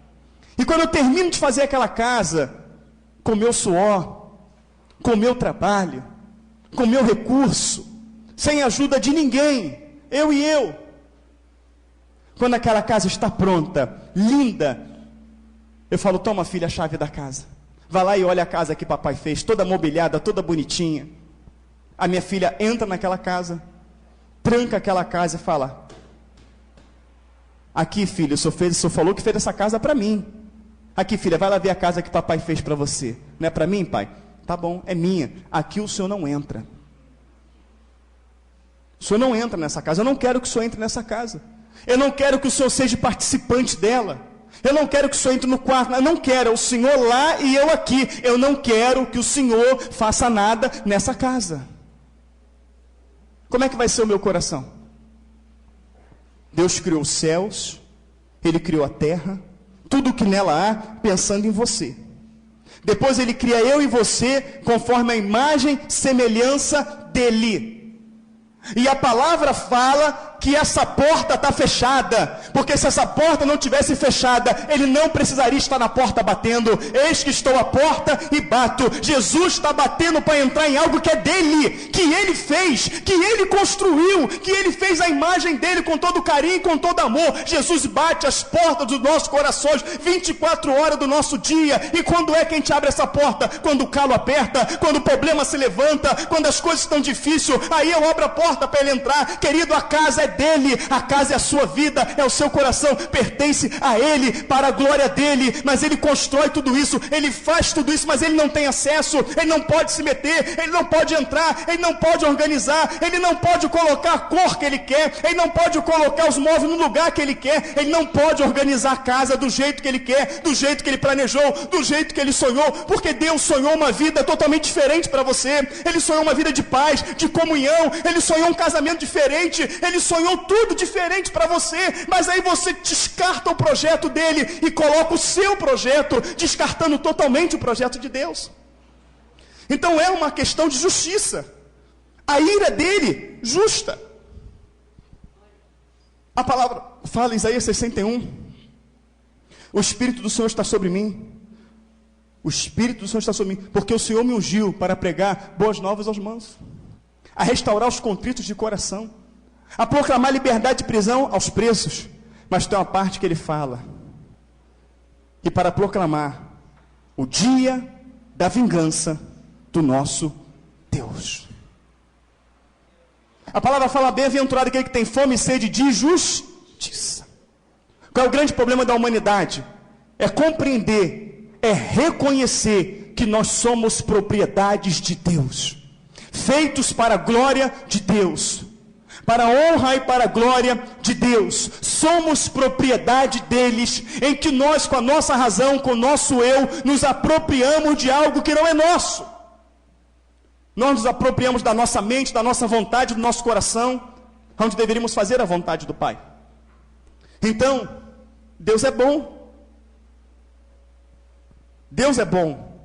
E quando eu termino de fazer aquela casa, com o meu suor, com o meu trabalho, com o meu recurso, sem ajuda de ninguém, eu. Quando aquela casa está pronta, linda, eu falo: toma, filha, a chave da casa. Vai lá e olha a casa que papai fez, toda mobiliada, toda bonitinha. A minha filha entra naquela casa, tranca aquela casa e fala: aqui, filho, o senhor falou que fez essa casa para mim. Aqui, filha, vai lá ver a casa que papai fez para você. Não é para mim, pai? Tá bom, é minha. Aqui o senhor não entra. O senhor não entra nessa casa. Eu não quero que o senhor entre nessa casa. Eu não quero que o Senhor seja participante dela. Eu não quero que o Senhor entre no quarto. Eu não quero, é o Senhor lá e eu aqui. Eu não quero que o Senhor faça nada nessa casa. Como é que vai ser o meu coração? Deus criou os céus, Ele criou a terra, tudo o que nela há, pensando em você. Depois Ele cria eu e você, conforme a imagem, semelhança dEle. E a palavra fala que essa porta está fechada, porque se essa porta não tivesse fechada, Ele não precisaria estar na porta batendo. Eis que estou à porta e bato. Jesus está batendo para entrar em algo que é dele, que Ele fez, que Ele construiu, que Ele fez a imagem dele com todo carinho, com todo amor. Jesus bate as portas dos nossos corações 24 horas do nosso dia. E quando é que a gente abre essa porta? Quando o calo aperta, quando o problema se levanta, quando as coisas estão difíceis, aí eu abro a porta para Ele entrar. Querido, a casa é dele, a casa é a sua vida, é o seu coração, pertence a Ele, para a glória dele. Mas Ele constrói tudo isso, Ele faz tudo isso, mas Ele não tem acesso, Ele não pode se meter, Ele não pode entrar, Ele não pode organizar, Ele não pode colocar a cor que Ele quer, Ele não pode colocar os móveis no lugar que Ele quer, Ele não pode organizar a casa do jeito que Ele quer, do jeito que Ele planejou, do jeito que Ele sonhou, porque Deus sonhou uma vida totalmente diferente para você. Ele sonhou uma vida de paz, de comunhão, Ele sonhou um casamento diferente, Ele sonhou tudo diferente para você, mas aí você descarta o projeto dele e coloca o seu projeto, descartando totalmente o projeto de Deus. Então é uma questão de justiça. A ira dele, justa. A palavra fala em Isaías 61, o Espírito do Senhor está sobre mim, o Espírito do Senhor está sobre mim, porque o Senhor me ungiu para pregar boas novas aos mansos, a restaurar os contritos de coração, a proclamar liberdade de prisão aos presos. Mas tem uma parte que ele fala, e para proclamar o dia da vingança do nosso Deus. A palavra fala: bem-aventurado aquele que tem fome e sede de justiça. Qual é o grande problema da humanidade? É compreender, é reconhecer que nós somos propriedades de Deus, feitos para a glória de Deus, para a honra e para a glória de Deus. Somos propriedade deles, em que nós, com a nossa razão, com o nosso eu, nos apropriamos de algo que não é nosso. Nós nos apropriamos da nossa mente, da nossa vontade, do nosso coração, onde deveríamos fazer a vontade do Pai. Então, Deus é bom. Deus é bom.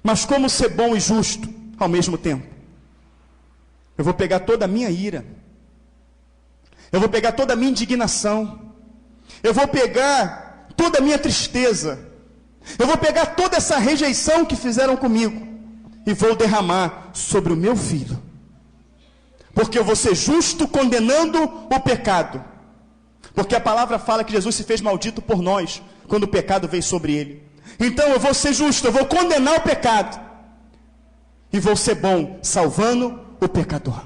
Mas como ser bom e justo ao mesmo tempo? Eu vou pegar toda a minha ira, eu vou pegar toda a minha indignação, eu vou pegar toda a minha tristeza, eu vou pegar toda essa rejeição que fizeram comigo e vou derramar sobre o meu filho, porque eu vou ser justo condenando o pecado, porque a palavra fala que Jesus se fez maldito por nós quando o pecado veio sobre ele. Então eu vou ser justo, eu vou condenar o pecado e vou ser bom salvando o pecador.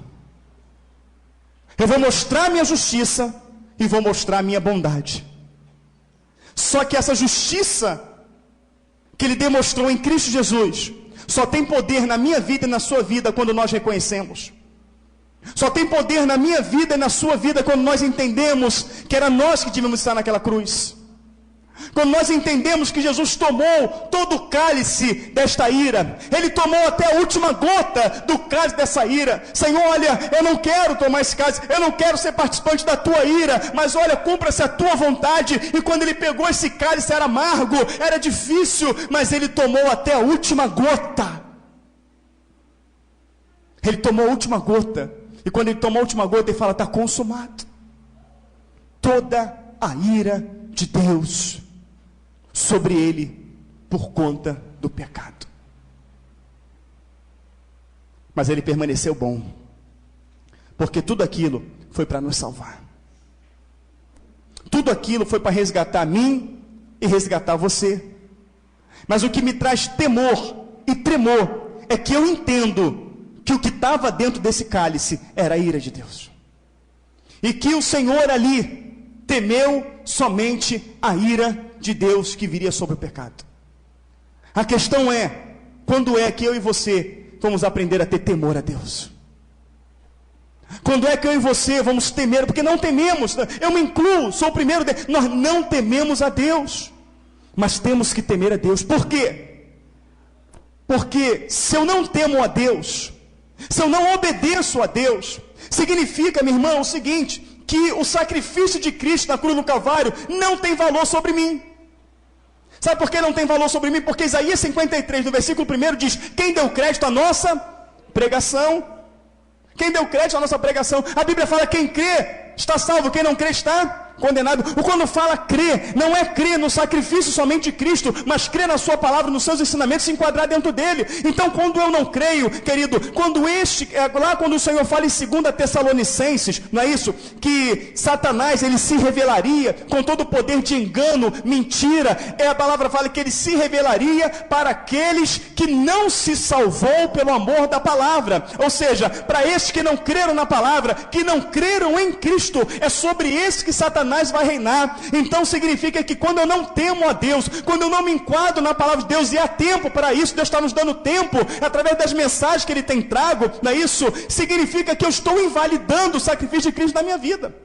Eu vou mostrar a minha justiça e vou mostrar a minha bondade. Só que essa justiça que Ele demonstrou em Cristo Jesus só tem poder na minha vida e na sua vida quando nós reconhecemos. Só tem poder na minha vida e na sua vida quando nós entendemos que era nós que devíamos estar naquela cruz. Quando nós entendemos que Jesus tomou todo o cálice desta ira, Ele tomou até a última gota do cálice dessa ira. Senhor, olha, eu não quero tomar esse cálice, eu não quero ser participante da tua ira, mas olha, cumpra-se a tua vontade. E quando Ele pegou esse cálice, era amargo, era difícil, mas Ele tomou até a última gota. Ele tomou a última gota, e quando Ele tomou a última gota, Ele fala: está consumado. Toda a ira de Deus sobre ele por conta do pecado. Mas ele permaneceu bom, porque tudo aquilo foi para nos salvar. Tudo aquilo foi para resgatar a mim e resgatar você. Mas o que me traz temor e tremor é que eu entendo que o que estava dentro desse cálice era a ira de Deus, e que o Senhor ali temeu somente a ira de Deus que viria sobre o pecado. A questão é, quando é que eu e você vamos aprender a ter temor a Deus? Quando é que eu e você vamos temer? Porque não tememos, eu me incluo, sou o primeiro deles. Nós não tememos a Deus, mas temos que temer a Deus. Por quê? Porque se eu não temo a Deus, se eu não obedeço a Deus, significa, meu irmão, o seguinte, que o sacrifício de Cristo na cruz do Calvário não tem valor sobre mim. Sabe por que não tem valor sobre mim? Porque Isaías 53, no versículo 1 diz: quem deu crédito à nossa pregação? Quem deu crédito à nossa pregação? A Bíblia fala: quem crê está salvo, quem não crê está condenado. Quando fala crer, não é crer no sacrifício somente de Cristo, mas crer na sua palavra, nos seus ensinamentos, se enquadrar dentro dele. Então, quando eu não creio, querido, quando o Senhor fala em 2 Tessalonicenses, não é isso? Que Satanás, ele se revelaria com todo o poder de engano, mentira. A palavra fala que ele se revelaria para aqueles que não se salvou pelo amor da palavra. Ou seja, para esses que não creram na palavra, que não creram em Cristo, é sobre esses que Satanás vai reinar. Então significa que quando eu não temo a Deus, quando eu não me enquadro na palavra de Deus, e há tempo para isso, Deus está nos dando tempo, através das mensagens que Ele tem trago, não é isso? Significa que eu estou invalidando o sacrifício de Cristo na minha vida.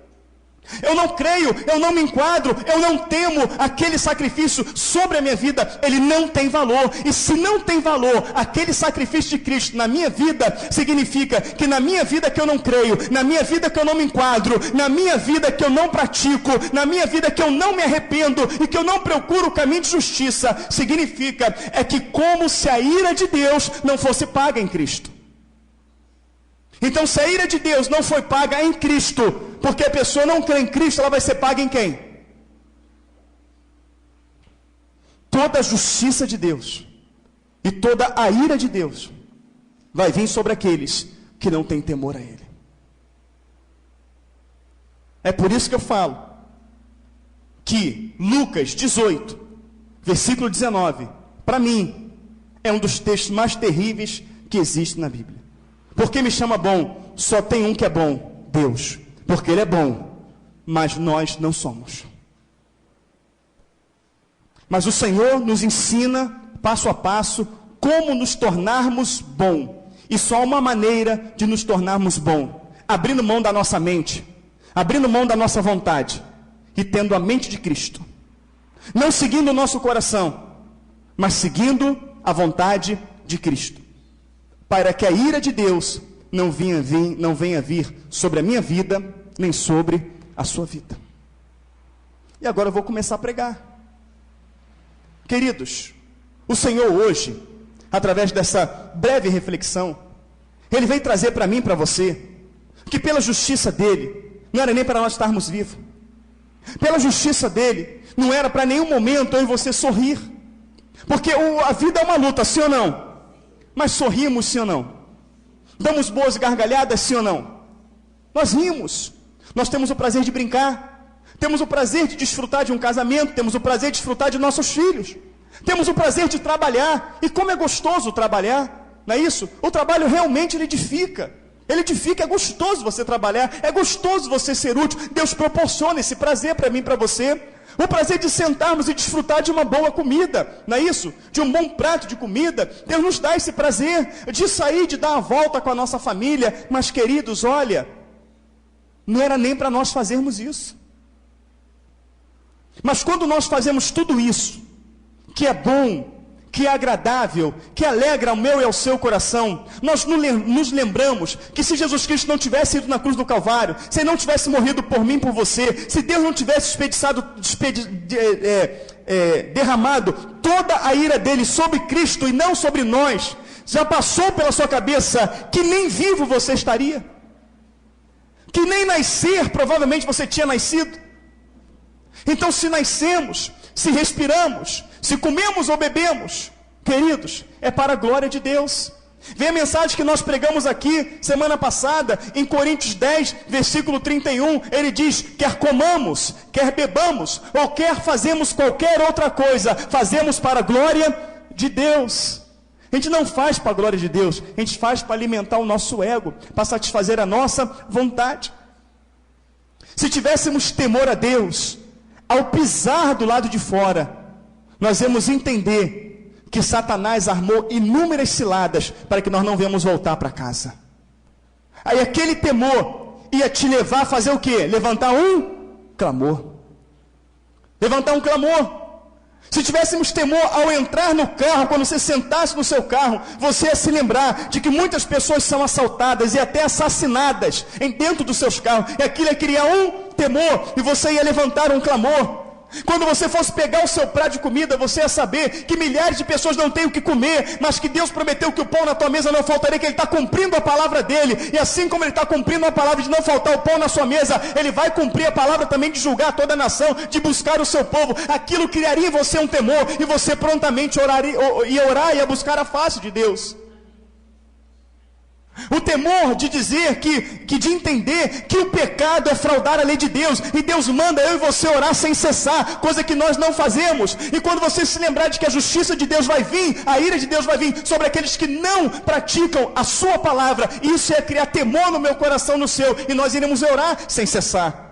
Eu não creio, eu não me enquadro, eu não temo aquele sacrifício sobre a minha vida, ele não tem valor. E se não tem valor aquele sacrifício de Cristo na minha vida, significa que na minha vida que eu não creio, na minha vida que eu não me enquadro, na minha vida que eu não pratico, na minha vida que eu não me arrependo e que eu não procuro o caminho de justiça, significa é que como se a ira de Deus não fosse paga em Cristo. Então, se a ira de Deus não foi paga em Cristo, porque a pessoa não crê em Cristo, ela vai ser paga em quem? Toda a justiça de Deus e toda a ira de Deus vai vir sobre aqueles que não têm temor a Ele. É por isso que eu falo que Lucas 18, versículo 19, para mim, é um dos textos mais terríveis que existe na Bíblia. Porque me chama bom? Só tem um que é bom, Deus. Porque Ele é bom, mas nós não somos. Mas o Senhor nos ensina, passo a passo, como nos tornarmos bom. E só há uma maneira de nos tornarmos bom: abrindo mão da nossa mente, abrindo mão da nossa vontade, e tendo a mente de Cristo. Não seguindo o nosso coração, mas seguindo a vontade de Cristo. Para que a ira de Deus não venha vir sobre a minha vida, nem sobre a sua vida. E agora eu vou começar a pregar. Queridos, o Senhor hoje, através dessa breve reflexão, Ele veio trazer para mim e para você, que pela justiça dEle, não era nem para nós estarmos vivos. Pela justiça dEle, não era para nenhum momento eu e você sorrir. Porque a vida é uma luta, sim ou não? Mas sorrimos, sim ou não? Damos boas gargalhadas, sim ou não? Nós rimos. Nós temos o prazer de brincar. Temos o prazer de desfrutar de um casamento. Temos o prazer de desfrutar de nossos filhos. Temos o prazer de trabalhar. E como é gostoso trabalhar, não é isso? O trabalho realmente ele edifica. Ele edifica, é gostoso você trabalhar. É gostoso você ser útil. Deus proporciona esse prazer para mim e para você. O prazer de sentarmos e desfrutar de uma boa comida, não é isso? De um bom prato de comida. Deus nos dá esse prazer de sair, de dar uma volta com a nossa família. Mas queridos, olha, não era nem para nós fazermos isso. Mas quando nós fazemos tudo isso, que é bom, que é agradável, que alegra ao meu e ao seu coração, nós nos lembramos que se Jesus Cristo não tivesse ido na cruz do Calvário, se Ele não tivesse morrido por mim, por você, se Deus não tivesse derramado toda a ira dele sobre Cristo e não sobre nós, já passou pela sua cabeça que nem vivo você estaria? Que nem nascer provavelmente você tinha nascido? Então, se nascemos, se respiramos, se comemos ou bebemos, queridos, é para a glória de Deus. Vem a mensagem que nós pregamos aqui semana passada, em Coríntios 10, versículo 31, ele diz: quer comamos, quer bebamos, ou quer fazemos qualquer outra coisa, fazemos para a glória de Deus. A gente não faz para a glória de Deus, a gente faz para alimentar o nosso ego, para satisfazer a nossa vontade. Se tivéssemos temor a Deus, ao pisar do lado de fora, nós vamos entender que Satanás armou inúmeras ciladas para que nós não venhamos voltar para casa. Aí aquele temor ia te levar a fazer o quê? Levantar um clamor. Levantar um clamor. Se tivéssemos temor ao entrar no carro, quando você sentasse no seu carro, você ia se lembrar de que muitas pessoas são assaltadas e até assassinadas dentro dos seus carros. E aquilo ia criar um temor e você ia levantar um clamor. Quando você fosse pegar o seu prato de comida, você ia saber que milhares de pessoas não têm o que comer, mas que Deus prometeu que o pão na tua mesa não faltaria, que Ele está cumprindo a palavra dele. E assim como Ele está cumprindo a palavra de não faltar o pão na sua mesa, Ele vai cumprir a palavra também de julgar toda a nação, de buscar o seu povo. Aquilo criaria em você um temor, e você prontamente ia orar e ia buscar a face de Deus. O temor de dizer de entender que o pecado é fraudar a lei de Deus, e Deus manda eu e você orar sem cessar, coisa que nós não fazemos. E quando você se lembrar de que a justiça de Deus vai vir, a ira de Deus vai vir sobre aqueles que não praticam a sua palavra, isso é criar temor no meu coração, no seu, e nós iremos orar sem cessar.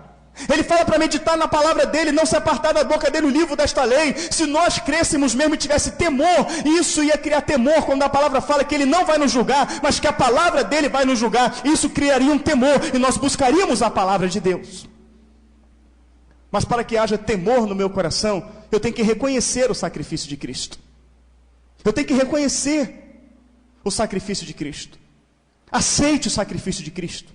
Ele fala para meditar na palavra dele, não se apartar da boca dele o livro desta lei. Se nós crescêssemos mesmo e tivesse temor, isso ia criar temor quando a palavra fala que ele não vai nos julgar, mas que a palavra dele vai nos julgar. Isso criaria um temor e nós buscaríamos a palavra de Deus. Mas para que haja temor no meu coração, eu tenho que reconhecer o sacrifício de Cristo. Eu tenho que reconhecer o sacrifício de Cristo. Aceite o sacrifício de Cristo.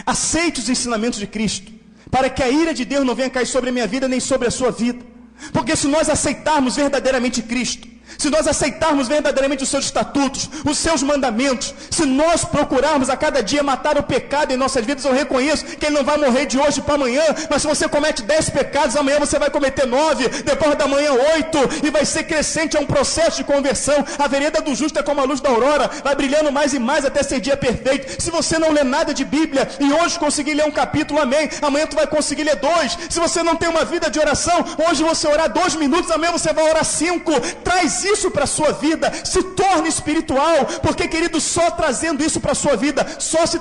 Aceite os ensinamentos de Cristo, para que a ira de Deus não venha cair sobre a minha vida, nem sobre a sua vida. Porque se nós aceitarmos verdadeiramente Cristo, se nós aceitarmos verdadeiramente os seus estatutos, os seus mandamentos, se nós procurarmos a cada dia matar o pecado em nossas vidas, eu reconheço que ele não vai morrer de hoje para amanhã, mas se você comete 10 pecados, amanhã você vai cometer 9, depois da manhã 8, e vai ser crescente, é um processo de conversão. A vereda do justo é como a luz da aurora, vai brilhando mais e mais até ser dia perfeito. Se você não lê nada de Bíblia, e hoje conseguir ler um capítulo, amém, amanhã tu vai conseguir ler 2. Se você não tem uma vida de oração, hoje você orar 2 minutos, amanhã você vai orar 5. Traz isso para a sua vida, se torne espiritual, porque querido, só trazendo isso para a sua vida, só se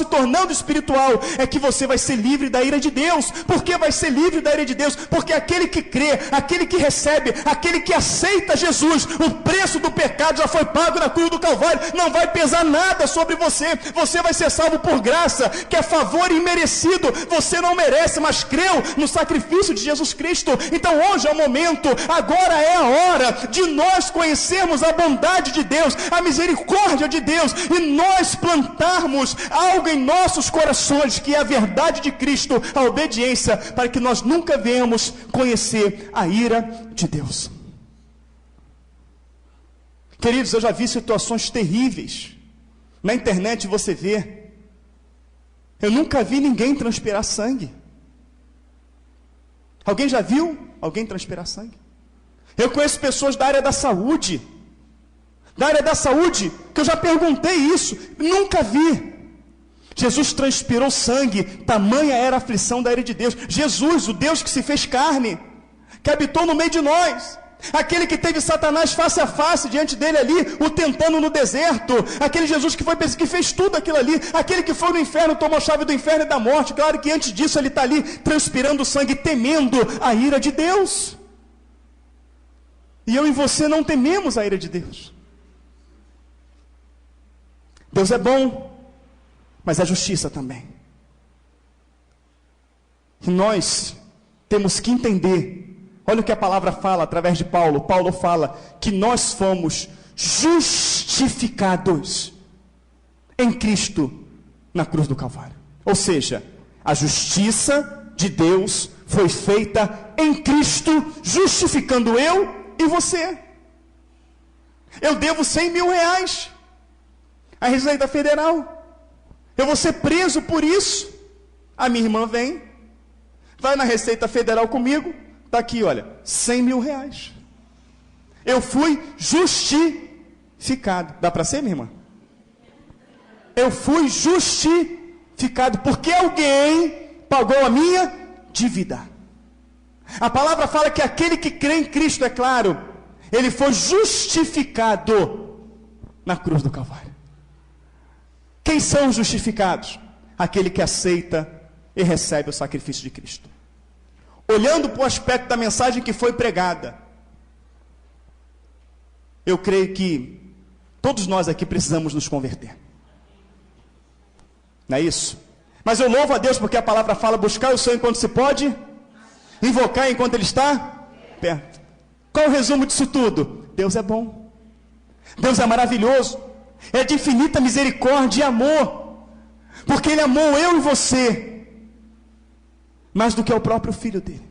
tornando espiritual, é que você vai ser livre da ira de Deus. Por que vai ser livre da ira de Deus? Porque aquele que crê, aquele que recebe, aquele que aceita Jesus, o preço do pecado já foi pago na cruz do Calvário, não vai pesar nada sobre você, você vai ser salvo por graça, que é favor imerecido, você não merece, mas creu no sacrifício de Jesus Cristo. Então hoje é o momento, agora é a hora de nós conhecermos a bondade de Deus, a misericórdia de Deus, e nós plantarmos algo em nossos corações, que é a verdade de Cristo, a obediência, para que nós nunca venhamos conhecer a ira de Deus. Queridos, eu já vi situações terríveis, na internet você vê, eu nunca vi ninguém transpirar sangue. Alguém já viu alguém transpirar sangue? Eu conheço pessoas da área da saúde, que eu já perguntei isso, nunca vi. Jesus transpirou sangue, tamanha era a aflição da ira de Deus. Jesus, o Deus que se fez carne, que habitou no meio de nós, aquele que teve Satanás face a face diante dele ali, o tentando no deserto, aquele Jesus que fez tudo aquilo ali, aquele que foi no inferno, tomou a chave do inferno e da morte. Claro que antes disso ele está ali transpirando sangue, temendo a ira de Deus. E eu e você não tememos a ira de Deus. Deus é bom, mas é justiça também. E nós temos que entender, olha o que a palavra fala através de Paulo. Paulo fala que nós fomos justificados em Cristo na cruz do Calvário. Ou seja, a justiça de Deus foi feita em Cristo, justificando eu e você. Eu devo 100 mil reais à Receita Federal. Eu vou ser preso por isso. A minha irmã vai na Receita Federal comigo, está aqui, olha, 100 mil reais. Eu fui justificado. Dá para ser, minha irmã? Eu fui justificado porque alguém pagou a minha dívida. A palavra fala que aquele que crê em Cristo, é claro, ele foi justificado na cruz do Calvário. Quem são os justificados? Aquele que aceita e recebe o sacrifício de Cristo. Olhando para o aspecto da mensagem que foi pregada, eu creio que todos nós aqui precisamos nos converter. Não é isso? Mas eu louvo a Deus porque a palavra fala: buscar o Senhor enquanto se pode, invocar enquanto Ele está perto. Qual o resumo disso tudo? Deus é bom, Deus é maravilhoso, é de infinita misericórdia e amor, porque Ele amou eu e você mais do que o próprio Filho dele,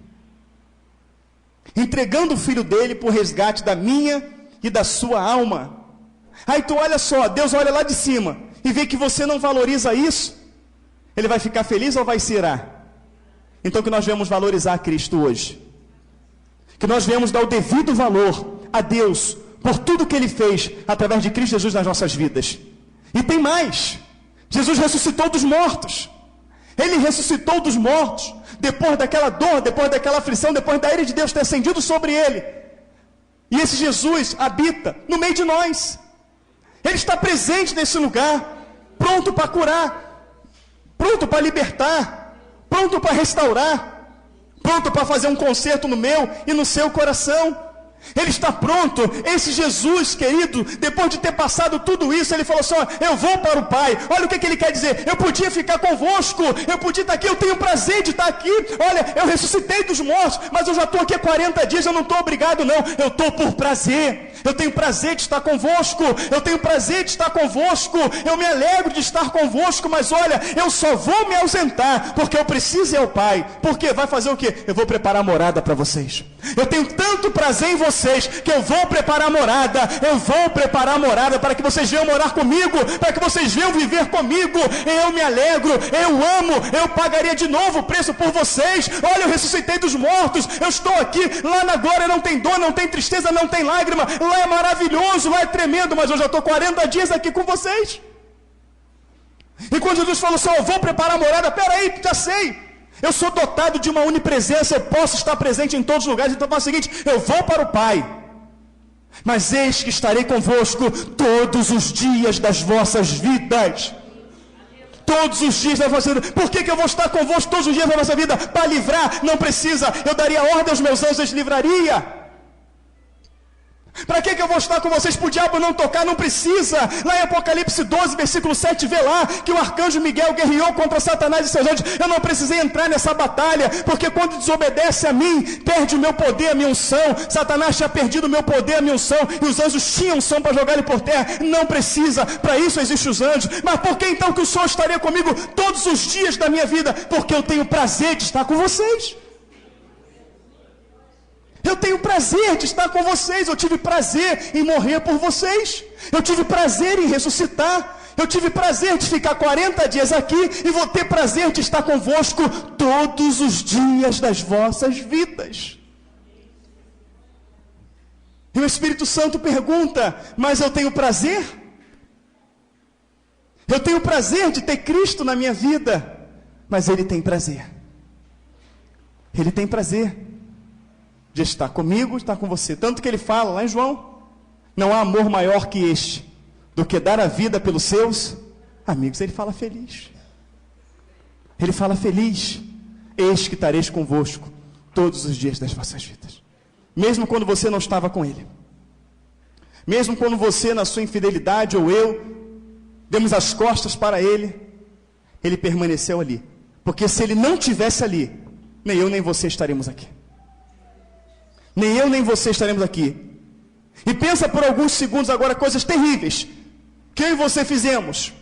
entregando o Filho dele por resgate da minha e da sua alma. Aí tu olha só, Deus olha lá de cima e vê que você não valoriza isso, Ele vai ficar feliz ou vai se irar? Então que nós devemos valorizar a Cristo hoje, que nós devemos dar o devido valor a Deus por tudo que Ele fez através de Cristo Jesus nas nossas vidas. E tem mais, Jesus ressuscitou dos mortos. Ele ressuscitou dos mortos, depois daquela dor, depois daquela aflição, depois da ira de Deus ter ascendido sobre Ele. E esse Jesus habita no meio de nós. Ele está presente nesse lugar, pronto para curar, pronto para libertar, pronto para restaurar, pronto para fazer um conserto no meu e no seu coração. Ele está pronto. Esse Jesus querido, depois de ter passado tudo isso, Ele falou assim: eu vou para o Pai. Olha o que Ele quer dizer: eu podia ficar convosco, eu podia estar aqui, eu tenho prazer de estar aqui. Olha, eu ressuscitei dos mortos, mas eu já estou aqui há 40 dias, eu não estou obrigado não, eu estou por prazer. Eu tenho prazer de estar convosco, eu tenho prazer de estar convosco, eu me alegro de estar convosco, mas olha, eu só vou me ausentar porque eu preciso ir ao Pai. Porque vai fazer o quê? Eu vou preparar morada para vocês. Eu tenho tanto prazer em vocês que eu vou preparar morada. Eu vou preparar morada para que vocês venham morar comigo, para que vocês venham viver comigo. Eu me alegro, eu amo, eu pagaria de novo o preço por vocês. Olha, eu ressuscitei dos mortos, eu estou aqui, lá na glória não tem dor, não tem tristeza, não tem lágrima, lá é maravilhoso, lá é tremendo, mas eu já estou 40 dias aqui com vocês. E quando Jesus falou assim: eu vou preparar morada, peraí, já sei, eu sou dotado de uma onipresença, eu posso estar presente em todos os lugares. Então faz o seguinte: eu vou para o Pai, mas eis que estarei convosco todos os dias das vossas vidas. Todos os dias da vossa vida. Por que eu vou estar convosco todos os dias da vossa vida? Para livrar? Não precisa. Eu daria ordem aos meus anjos, eles livraria. Para que eu vou estar com vocês? Para o diabo não tocar? Não precisa. Lá em Apocalipse 12, versículo 7, vê lá que o arcanjo Miguel guerreou contra Satanás e seus anjos. Eu não precisei entrar nessa batalha, porque quando desobedece a mim, perde o meu poder, a minha unção. Satanás tinha perdido o meu poder, a minha unção, e os anjos tinham unção para jogar ele por terra. Não precisa, para isso existem os anjos. Mas por que então que o Senhor estaria comigo todos os dias da minha vida? Porque eu tenho prazer de estar com vocês. Eu tenho prazer de estar com vocês. Eu tive prazer em morrer por vocês. Eu tive prazer em ressuscitar. Eu tive prazer de ficar 40 dias aqui. E vou ter prazer de estar convosco todos os dias das vossas vidas. E o Espírito Santo pergunta: mas eu tenho prazer? Eu tenho prazer de ter Cristo na minha vida. Mas Ele tem prazer. Ele tem prazer de estar comigo, estar com você. Tanto que Ele fala lá em João: não há amor maior que este, do que dar a vida pelos seus amigos. Ele fala feliz. Ele fala feliz: eis que estareis convosco todos os dias das vossas vidas. Mesmo quando você não estava com Ele. Mesmo quando você, na sua infidelidade, ou eu, demos as costas para Ele, Ele permaneceu ali. Porque se Ele não estivesse ali, nem eu nem você estaremos aqui. Nem eu nem você estaremos aqui. E pensa por alguns segundos agora coisas terríveis que eu e você fizemos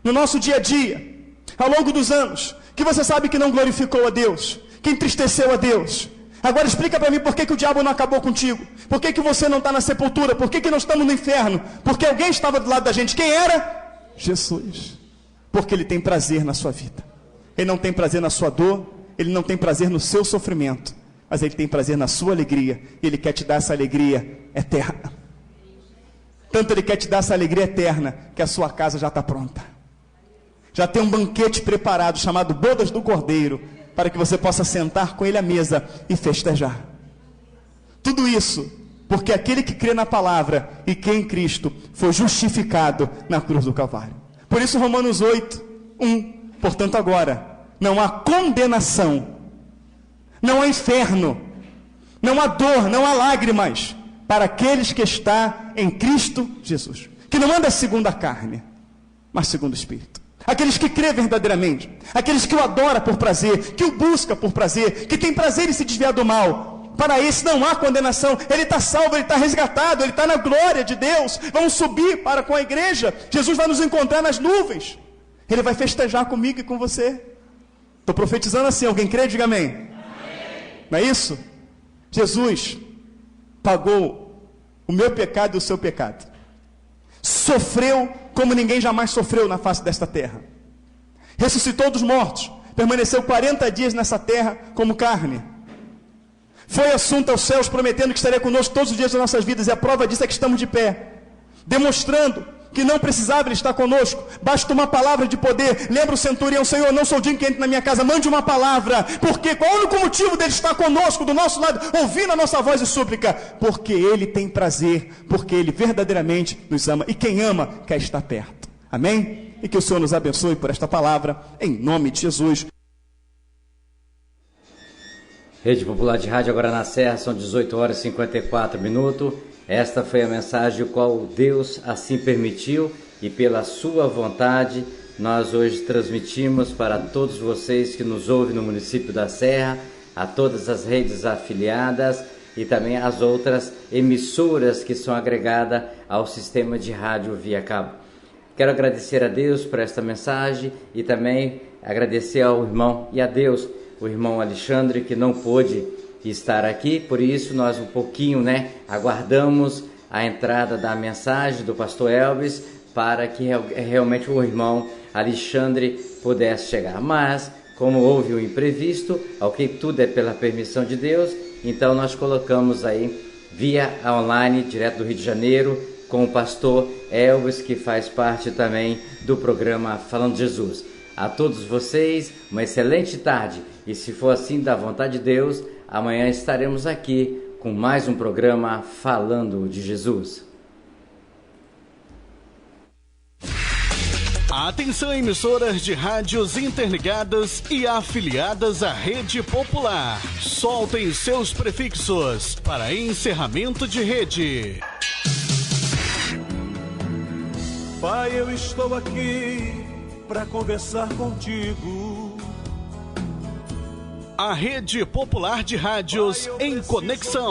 no nosso dia a dia, ao longo dos anos, que você sabe que não glorificou a Deus, que entristeceu a Deus. Agora explica para mim por que o diabo não acabou contigo. Por que você não está na sepultura? Por que não estamos no inferno? Porque alguém estava do lado da gente. Quem era? Jesus. Porque Ele tem prazer na sua vida. Ele não tem prazer na sua dor. Ele não tem prazer no seu sofrimento. Mas Ele tem prazer na sua alegria. E Ele quer te dar essa alegria eterna. Tanto Ele quer te dar essa alegria eterna, que a sua casa já está pronta. Já tem um banquete preparado, chamado Bodas do Cordeiro, para que você possa sentar com Ele à mesa e festejar. Tudo isso porque aquele que crê na palavra e crê em Cristo foi justificado na cruz do Calvário. Por isso Romanos 8, 1. Portanto agora, não há condenação, não há inferno, não há dor, não há lágrimas, para aqueles que estão em Cristo Jesus, que não anda segundo a carne, mas segundo o Espírito. Aqueles que crê verdadeiramente, aqueles que o adora por prazer, que o busca por prazer, que tem prazer em se desviar do mal. Para esse não há condenação, ele está salvo, ele está resgatado, ele está na glória de Deus. Vamos subir para com a igreja, Jesus vai nos encontrar nas nuvens, ele vai festejar comigo e com você. Estou profetizando assim, alguém crê? Diga amém. Amém. Não é isso? Jesus pagou o meu pecado e o seu pecado, sofreu como ninguém jamais sofreu na face desta terra, ressuscitou dos mortos, permaneceu 40 dias nessa terra como carne, foi assunto aos céus, prometendo que estaria conosco todos os dias das nossas vidas, e a prova disso é que estamos de pé, demonstrando que não precisava ele estar conosco, basta uma palavra de poder. Lembra o centurião: Senhor, não sou digno que entre na minha casa, mande uma palavra. Porque qual é o único motivo dele estar conosco, do nosso lado, ouvindo a nossa voz e súplica? Porque ele tem prazer, porque ele verdadeiramente nos ama, e quem ama quer estar perto. Amém? E que o Senhor nos abençoe por esta palavra, em nome de Jesus. Rede Popular de Rádio, agora na Serra, são 18 horas e 54 minutos. Esta foi a mensagem qual Deus assim permitiu, e pela sua vontade nós hoje transmitimos para todos vocês que nos ouvem no município da Serra, a todas as redes afiliadas e também as outras emissoras que são agregadas ao sistema de rádio via cabo. Quero agradecer a Deus por esta mensagem e também agradecer ao irmão e a Deus, o irmão Alexandre, que não pôde estar aqui, por isso nós um pouquinho, aguardamos a entrada da mensagem do pastor Elvis para que realmente o irmão Alexandre pudesse chegar. Mas, como houve um imprevisto, ok, tudo é pela permissão de Deus, então nós colocamos aí via online, direto do Rio de Janeiro, com o pastor Elvis, que faz parte também do programa Falando de Jesus. A todos vocês, uma excelente tarde, e se for assim, da vontade de Deus, amanhã estaremos aqui com mais um programa Falando de Jesus. Atenção, emissoras de rádios interligadas e afiliadas à Rede Popular. Soltem seus prefixos para encerramento de rede. Pai, eu estou aqui para conversar contigo. A Rede Popular de Rádios em conexão.